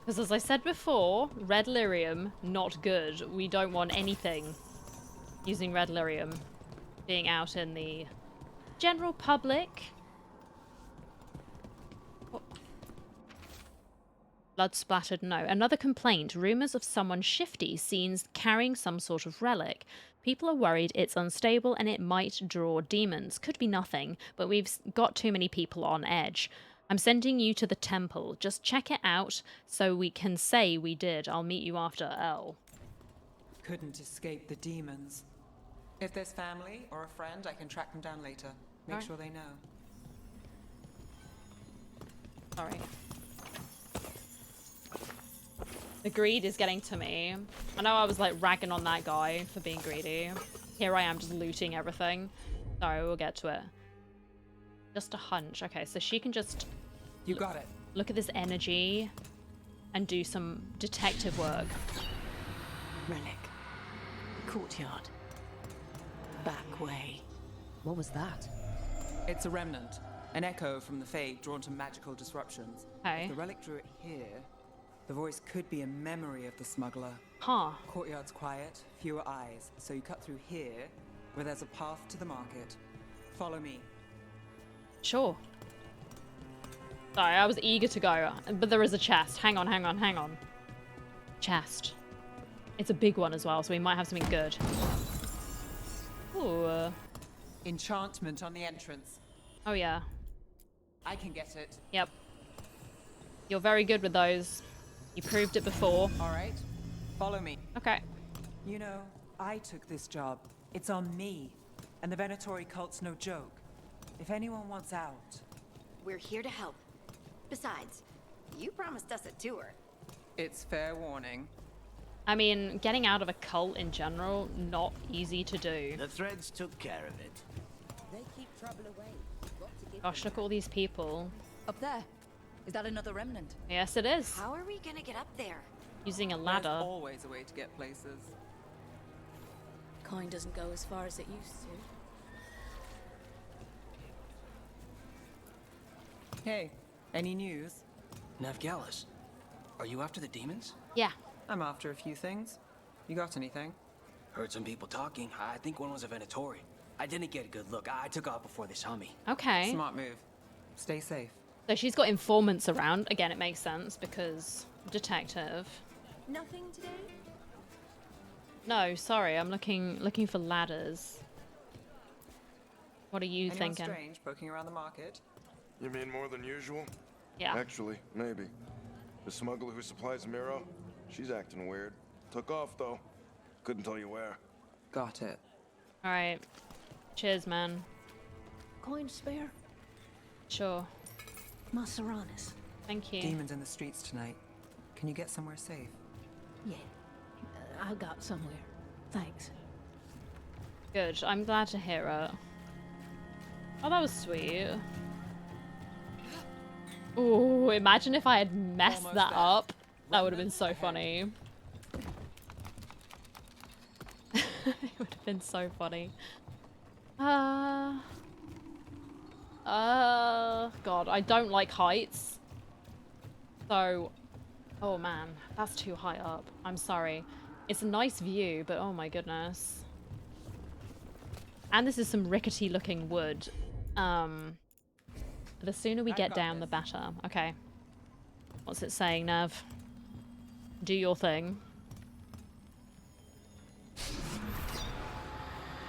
Because as I said before, red lyrium, not good. We don't want anything using red lyrium being out in the general public. Blood splattered, no. Another complaint. Rumours of someone shifty seen carrying some sort of relic. People are worried it's unstable and it might draw demons. Could be nothing, but we've got too many people on edge. I'm sending you to the temple. Just check it out so we can say we did. I'll meet you after L. Couldn't escape the demons. If there's family or a friend, I can track them down later. Make sure they know. Sorry. The greed is getting to me. I know I was like ragging on that guy for being greedy. Here I am just looting everything. Sorry, we'll get to it. Just a hunch. Okay, so she can just... You got it. Look at this energy and do some detective work. Relic. Courtyard. Back way. What was that? It's a remnant. An echo from the Fade drawn to magical disruptions. Okay. If the relic drew it here, the voice could be a memory of the smuggler. Huh. Courtyard's quiet, fewer eyes, so you cut through here, where there's a path to the market. Follow me. Sure. Sorry, I was eager to go, but there is a chest. Hang on, hang on, hang on. Chest. It's a big one as well, so we might have something good. Ooh. Enchantment on the entrance. Oh, yeah. I can get it. Yep. You're very good with those. You proved it before. All right. Follow me. Okay. You know, I took this job. It's on me. And the Venatori cult's no joke. If anyone wants out... We're here to help. Besides, you promised us a tour. It's fair warning. I mean, getting out of a cult in general, not easy to do. The threads took care of it. They keep trouble away. Gosh, look at all these people. Up there. Is that another remnant? Yes, it is. How are we gonna get up there? Using a ladder. There's always a way to get places. Coin doesn't go as far as it used to. Hey, any news? Neve Gallus, are you after the demons? Yeah. I'm after a few things. You got anything? Heard some people talking. I think one was a Venatori. I didn't get a good look. I took off before they saw me. Okay. Smart move. Stay safe. So she's got informants around. Again, it makes sense because detective. Nothing today? No, sorry. I'm looking for ladders. What are you Anyone thinking? strange poking around the market? You mean more than usual? Yeah. Actually, maybe. The smuggler who supplies Miro, she's acting weird. Took off, though. Couldn't tell you where. Got it. All right. Cheers, man. Coin spare? Sure. Maseranis. Thank you. Demons in the streets tonight. Can you get somewhere safe? Yeah. I got somewhere. Thanks. Good. I'm glad to hear it. Oh, that was sweet. Ooh, imagine if I had messed that up. That would have been so funny. It would have been so funny. God, I don't like heights. So, oh man, that's too high up. I'm sorry. It's a nice view, but oh my goodness. And this is some rickety looking wood. The sooner we get down, the better. Okay. What's it saying, Neve? Do your thing.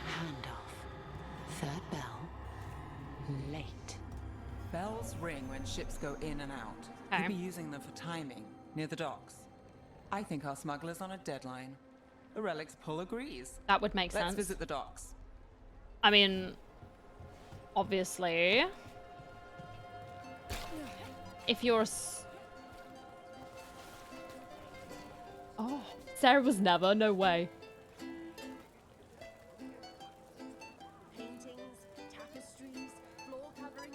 Handoff. Third bell. Late. Bells ring when ships go in and out. Okay. We'll be using them for timing, near the docks. I think our smuggler's on a deadline. The Relic's pull agrees. That would make sense. Let's visit the docks. I mean, obviously, if you're oh, Sarah was never, no way.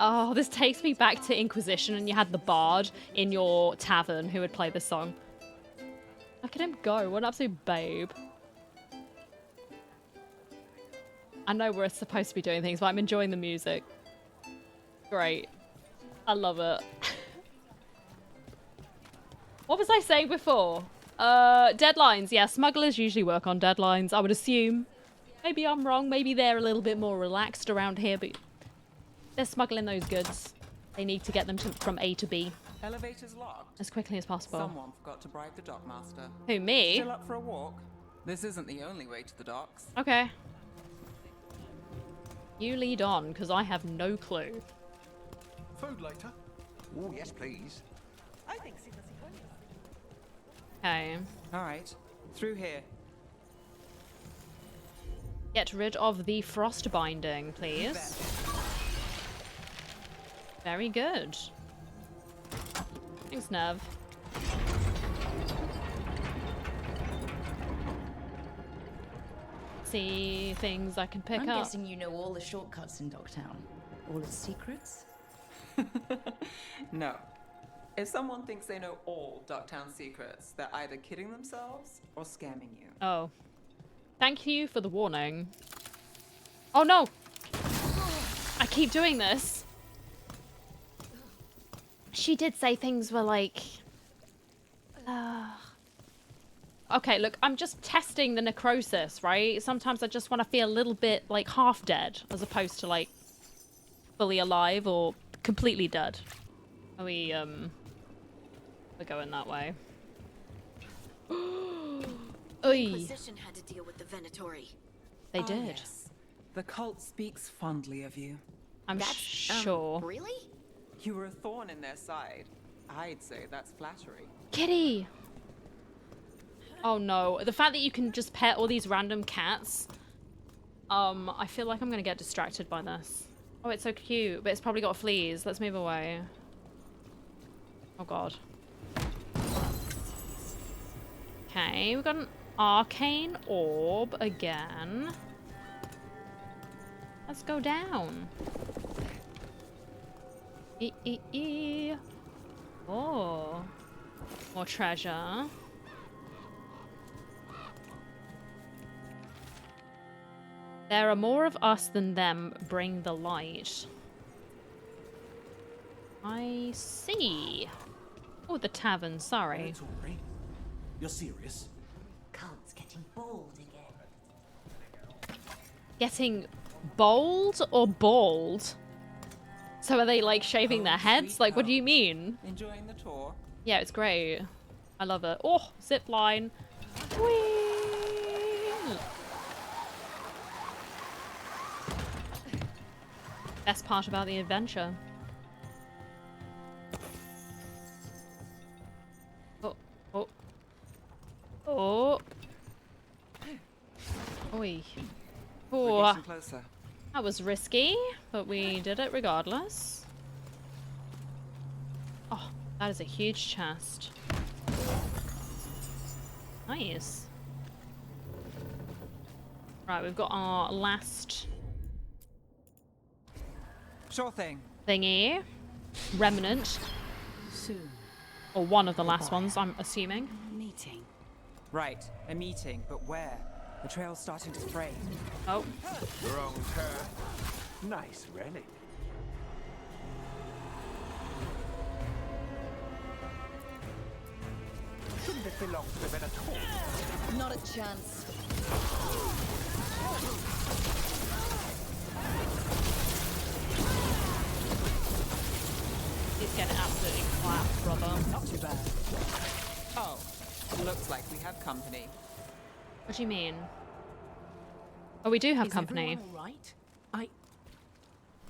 Oh, this takes me back to Inquisition and you had the bard in your tavern who would play this song. Look at him go, what an absolute babe. I know we're supposed to be doing things, but I'm enjoying the music. Great. I love it. What was I saying before? Deadlines. Yeah, smugglers usually work on deadlines, I would assume. Maybe I'm wrong. Maybe they're a little bit more relaxed around here, but they're smuggling those goods. They need to get them from A to B. Elevator's locked. As quickly as possible. Someone forgot to bribe the dockmaster. Who, me? Still up for a walk? This isn't the only way to the docks. Okay. You lead on, because I have no clue. Food later? Oh, yes, please. I think Okay. All right. Through here. Get rid of the frost binding, please. Very good. Thanks, Neve. See things I can pick I'm up. guessing you know all the shortcuts in Docktown. All its secrets? No. If someone thinks they know all Docktown secrets, they're either kidding themselves or scamming you. Oh. Thank you for the warning. Oh no! I keep doing this. She did say things were like... Okay, look, I'm just testing the necrosis, right? Sometimes I just want to feel a little bit, like, half dead, as opposed to, like, fully alive or completely dead. Are we, we're going that way. The Inquisition had to deal with the Venatori. They did. Yes. The cult speaks fondly of you. I'm sure. Really? You were a thorn in their side. I'd say that's flattery. Kitty! Oh no, the fact that you can just pet all these random cats. I feel like I'm gonna get distracted by this. Oh, it's so cute, but it's probably got fleas. Let's move away. Oh god. Okay, we've got an arcane orb again. Let's go down. Oh. More treasure. There are more of us than them. Bring the light. I see. Oh, the tavern. Sorry. You're serious? Cult's getting bold again. Getting bold or bald? So are they like shaving their heads? Like, what do you mean? Enjoying the tour? Yeah, it's great. I love it. Oh, zip line. Whee! Best part about the adventure. Oh, oh, oh. Oi. We're getting closer. That was risky, but we did it regardless. Oh, that is a huge chest. Nice. Right, we've got our last Sure thing. thingy. Remnant. Soon. Or one of the last ones, I'm assuming. Meeting. Right, a meeting, but where? The trail's starting to fray. Oh. Wrong turn. Nice relic. Shouldn't it belong to the Venator? Not a chance. He's getting absolutely clapped, brother. Not too bad. Oh, looks like we have company. What do you mean? Oh, we do have Is company. everyone all right?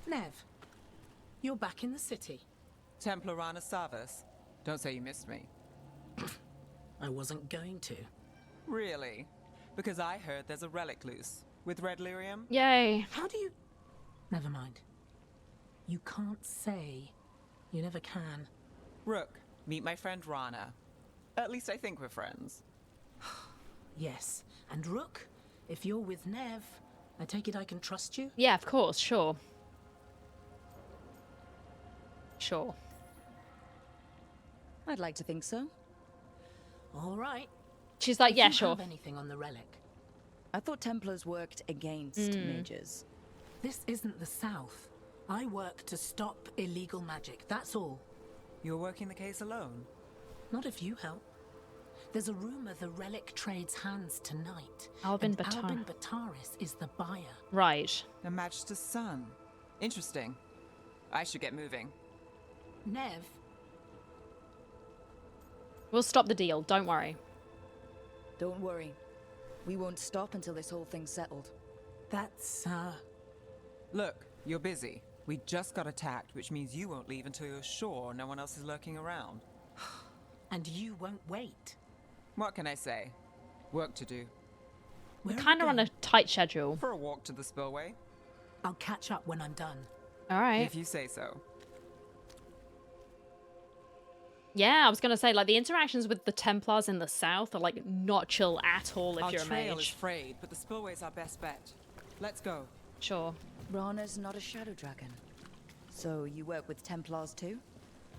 Neve, you're back in the city. Templar Rana Savas. Don't say you missed me. I wasn't going to. Really? Because I heard there's a relic loose. With red lyrium? Yay. How do you... Never mind. You can't say. You never can. Rook, meet my friend Rana. At least I think we're friends. Yes. And Rook, if you're with Neve, I take it I can trust you? Yeah, of course, sure. Sure. I'd like to think so. All right. She's like, If yeah, you sure. have anything on the relic? I thought Templars worked against mages. This isn't the South. I work to stop illegal magic, that's all. You're working the case alone? Not if you help. There's a rumor the relic trades hands tonight. Albin Bataris is the buyer. Right. A Magister's son. Interesting. I should get moving. Neve. We'll stop the deal, don't worry. Don't worry. We won't stop until this whole thing's settled. That's, Look, you're busy. We just got attacked, which means you won't leave until you're sure no one else is lurking around. And you won't wait. What can I say? Work to do. We're kind of on a tight schedule. For a walk to the spillway. I'll catch up when I'm done. All right. If you say so. Yeah, I was gonna say, like, the interactions with the Templars in the South are, like, not chill at all if Our you're a trail is mage. frayed, but the spillway's our best bet. Let's go. Sure. Rana's not a shadow dragon. So you work with Templars too?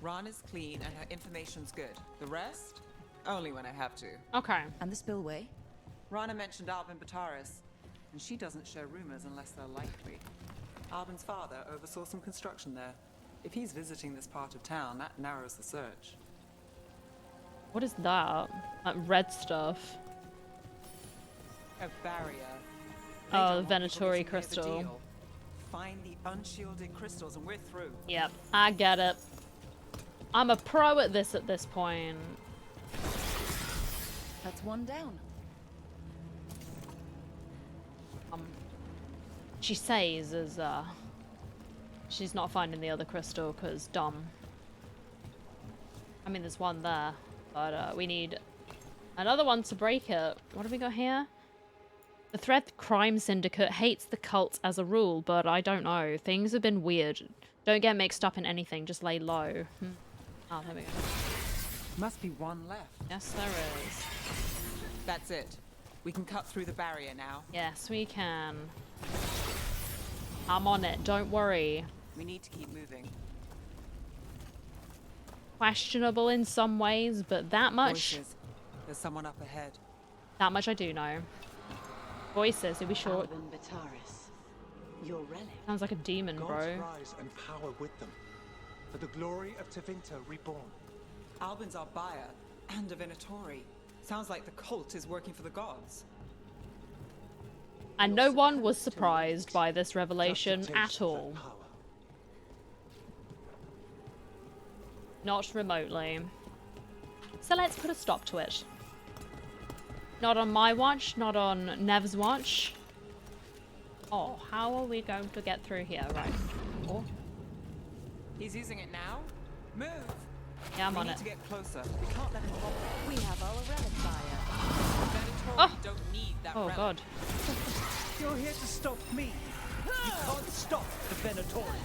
Rana's clean and her information's good. The rest? Only when I have to. Okay. And the spillway? Rana mentioned Albin Bataris, and she doesn't share rumors unless they're likely. Albin's father oversaw some construction there. If he's visiting this part of town, that narrows the search. What is that? Like red stuff. A barrier. Oh, the Venatori crystal. Find the unshielded crystals and we're through. Yep, I get it. I'm a pro at this point. That's one down. She says as She's not finding the other crystal because dumb. I mean, there's one there, but we need another one to break it. What have we got here? The Thread Crime Syndicate hates the cult as a rule, but I don't know. Things have been weird. Don't get mixed up in anything. Just lay low. Oh, there we go. Must be one left. Yes, there is. That's it. We can cut through the barrier now. Yes, we can. I'm on it. Don't worry. We need to keep moving. Questionable in some ways, but that much... Voices. There's someone up ahead. That much I do know. Voices, are we sure? Antivan Crow, your relic. Sounds like a demon, bro. Gods rise and power with them, for the glory of Tevinter reborn. Albin's our buyer, and a Venatori. Sounds like the cult is working for the gods. And no one was surprised by this revelation at all. Not remotely. So let's put a stop to it. Not on my watch, not on Nev's watch. Oh, how are we going to get through here? Right. Oh. He's using it now? Move! Yeah, I'm on We it. need to get closer. We can't let him hold. We have our relic buyer. Venatori Oh. don't need that Oh, relic. God. You're here to stop me. You can't stop the Venatori.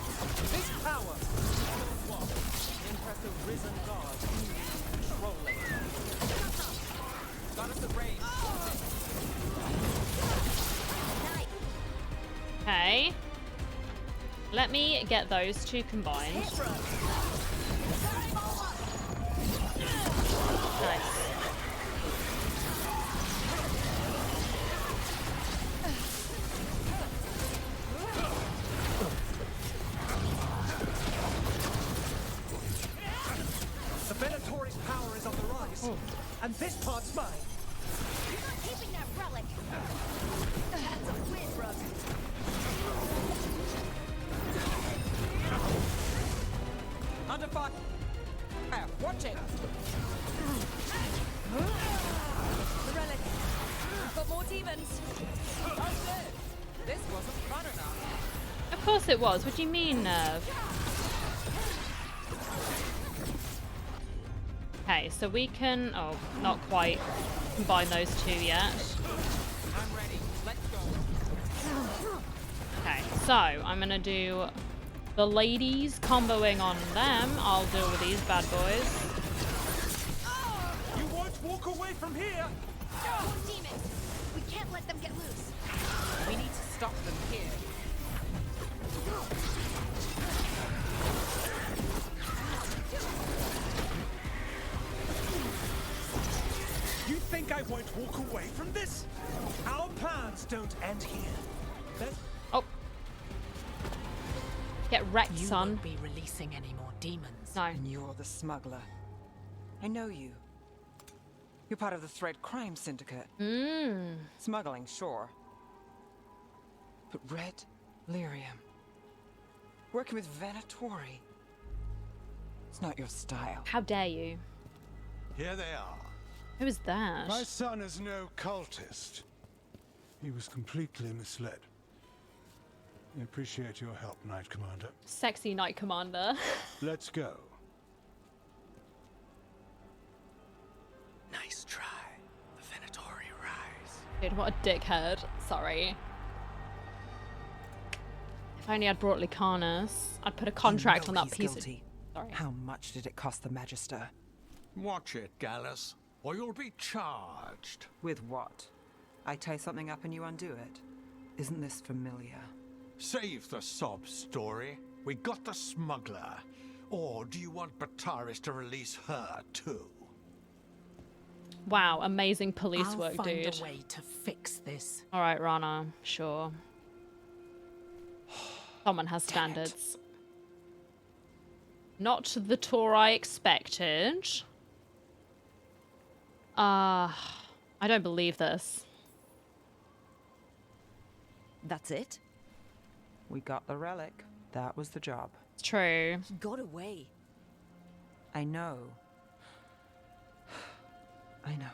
This power. Impressive risen god. Controlling. Got us at range. Okay. Let me get those two combined. Nice. The Venatori's power is on the rise. And this part's mine. You're not keeping that relic. That's a win, Rook. Under fire. Watch it. The relic. We've got more demons. Oh shit. This wasn't fun enough. Of course it was. What do you mean, Neve? Okay, so we can... Oh, not quite combine those two yet. I'm ready. Let's go. Okay, so I'm gonna do the ladies comboing on them. I'll deal with these bad boys. You won't walk away from here. More demons. We can't let them get loose. We need to stop them here. You think I won't walk away from this? Our plans don't end here. Oh. Get wrecked, You son. won't be releasing any more demons. No. And you're the smuggler. I know you. You're part of the Thread Crime Syndicate. Smuggling, sure. But Red Lyrium. Working with Venatori. It's not your style. How dare you? Here they are. Who is that? My son is no cultist. He was completely misled. I appreciate your help, Knight Commander. Sexy Knight Commander. Let's go. Nice try. The Venatori rise. Dude, what a dickhead. Sorry. If only I'd brought Lucanis, I'd put a contract on that piece guilty. of... Sorry. How much did it cost the Magister? Watch it, Gallus, or you'll be charged. With what? I tie something up and you undo it. Isn't this familiar? Save the sob story. We got the smuggler. Or do you want Bataris to release her too? Wow, amazing police I'll work, find dude. a way to fix this. Alright, Rana, sure. Someone has standards. Not the tour I expected. I don't believe this. That's it? We got the relic. That was the job. It's true. He got away. I know. I know.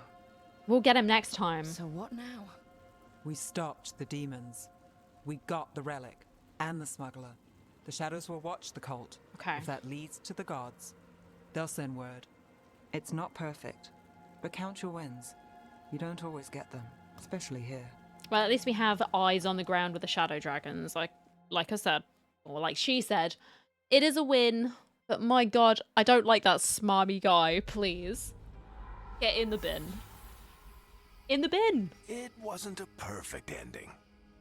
We'll get him next time. So what now? We stopped the demons. We got the relic and the smuggler. The shadows will watch the cult. Okay. If that leads to the gods, they'll send word. It's not perfect, but count your wins. You don't always get them, especially here. Well, at least we have eyes on the ground with the shadow dragons. Like I said, or like she said, it is a win. But my god, I don't like that smarmy guy. Please. Get in the bin. In the bin! It wasn't a perfect ending,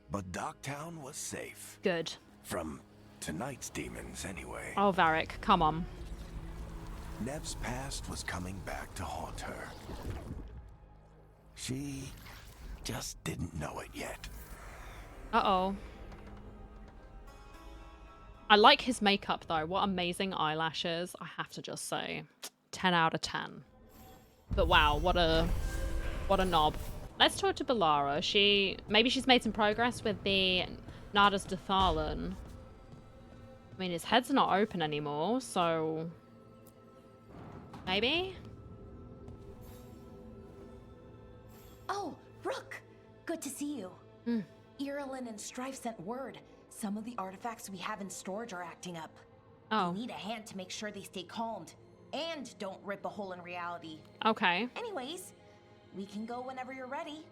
but Docktown was safe. Good. From tonight's demons, anyway. Oh, Varric, come on. Neve's past was coming back to haunt her. She just didn't know it yet. Uh-oh. I like his makeup, though. What amazing eyelashes, I have to just say. 10 out of 10. But wow, what a knob. Let's talk to Balara. Maybe she's made some progress with the Nadas Dathalan. I mean, his head's not open anymore, so... Maybe? Oh, Rook! Good to see you. Irilyn and Strife sent word. Some of the artifacts we have in storage are acting up. Oh. We need a hand to make sure they stay calmed. And don't rip a hole in reality. Okay. Anyways, we can go whenever you're ready.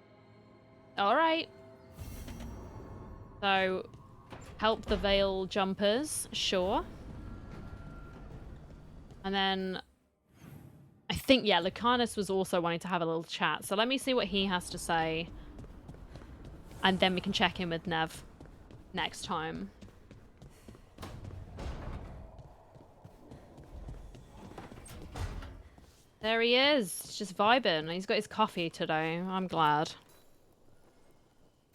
Alright. So, help the Veil Jumpers, sure. And then, I think, yeah, Lucanis was also wanting to have a little chat. So let me see what he has to say. And then we can check in with Neve next time. There he is, just vibing. He's got his coffee today. I'm glad.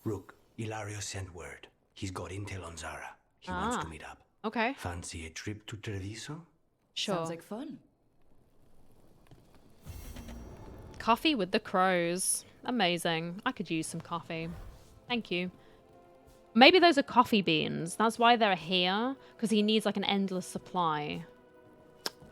Rook, Ilario sent word. He's got intel on Zara. He wants to meet up. Okay. Fancy a trip to Treviso? Sure. Sounds like fun. Coffee with the crows. Amazing. I could use some coffee. Thank you. Maybe those are coffee beans. That's why they're here. Because he needs like an endless supply.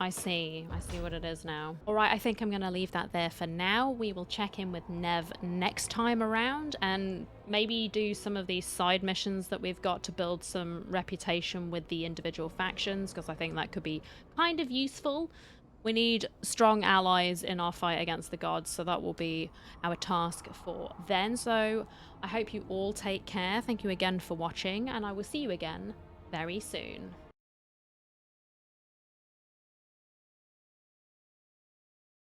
I see what it is now. All right, I think I'm going to leave that there for now. We will check in with Neve next time around and maybe do some of these side missions that we've got to build some reputation with the individual factions, because I think that could be kind of useful. We need strong allies in our fight against the gods, so that will be our task for then. So I hope you all take care. Thank you again for watching, and I will see you again very soon.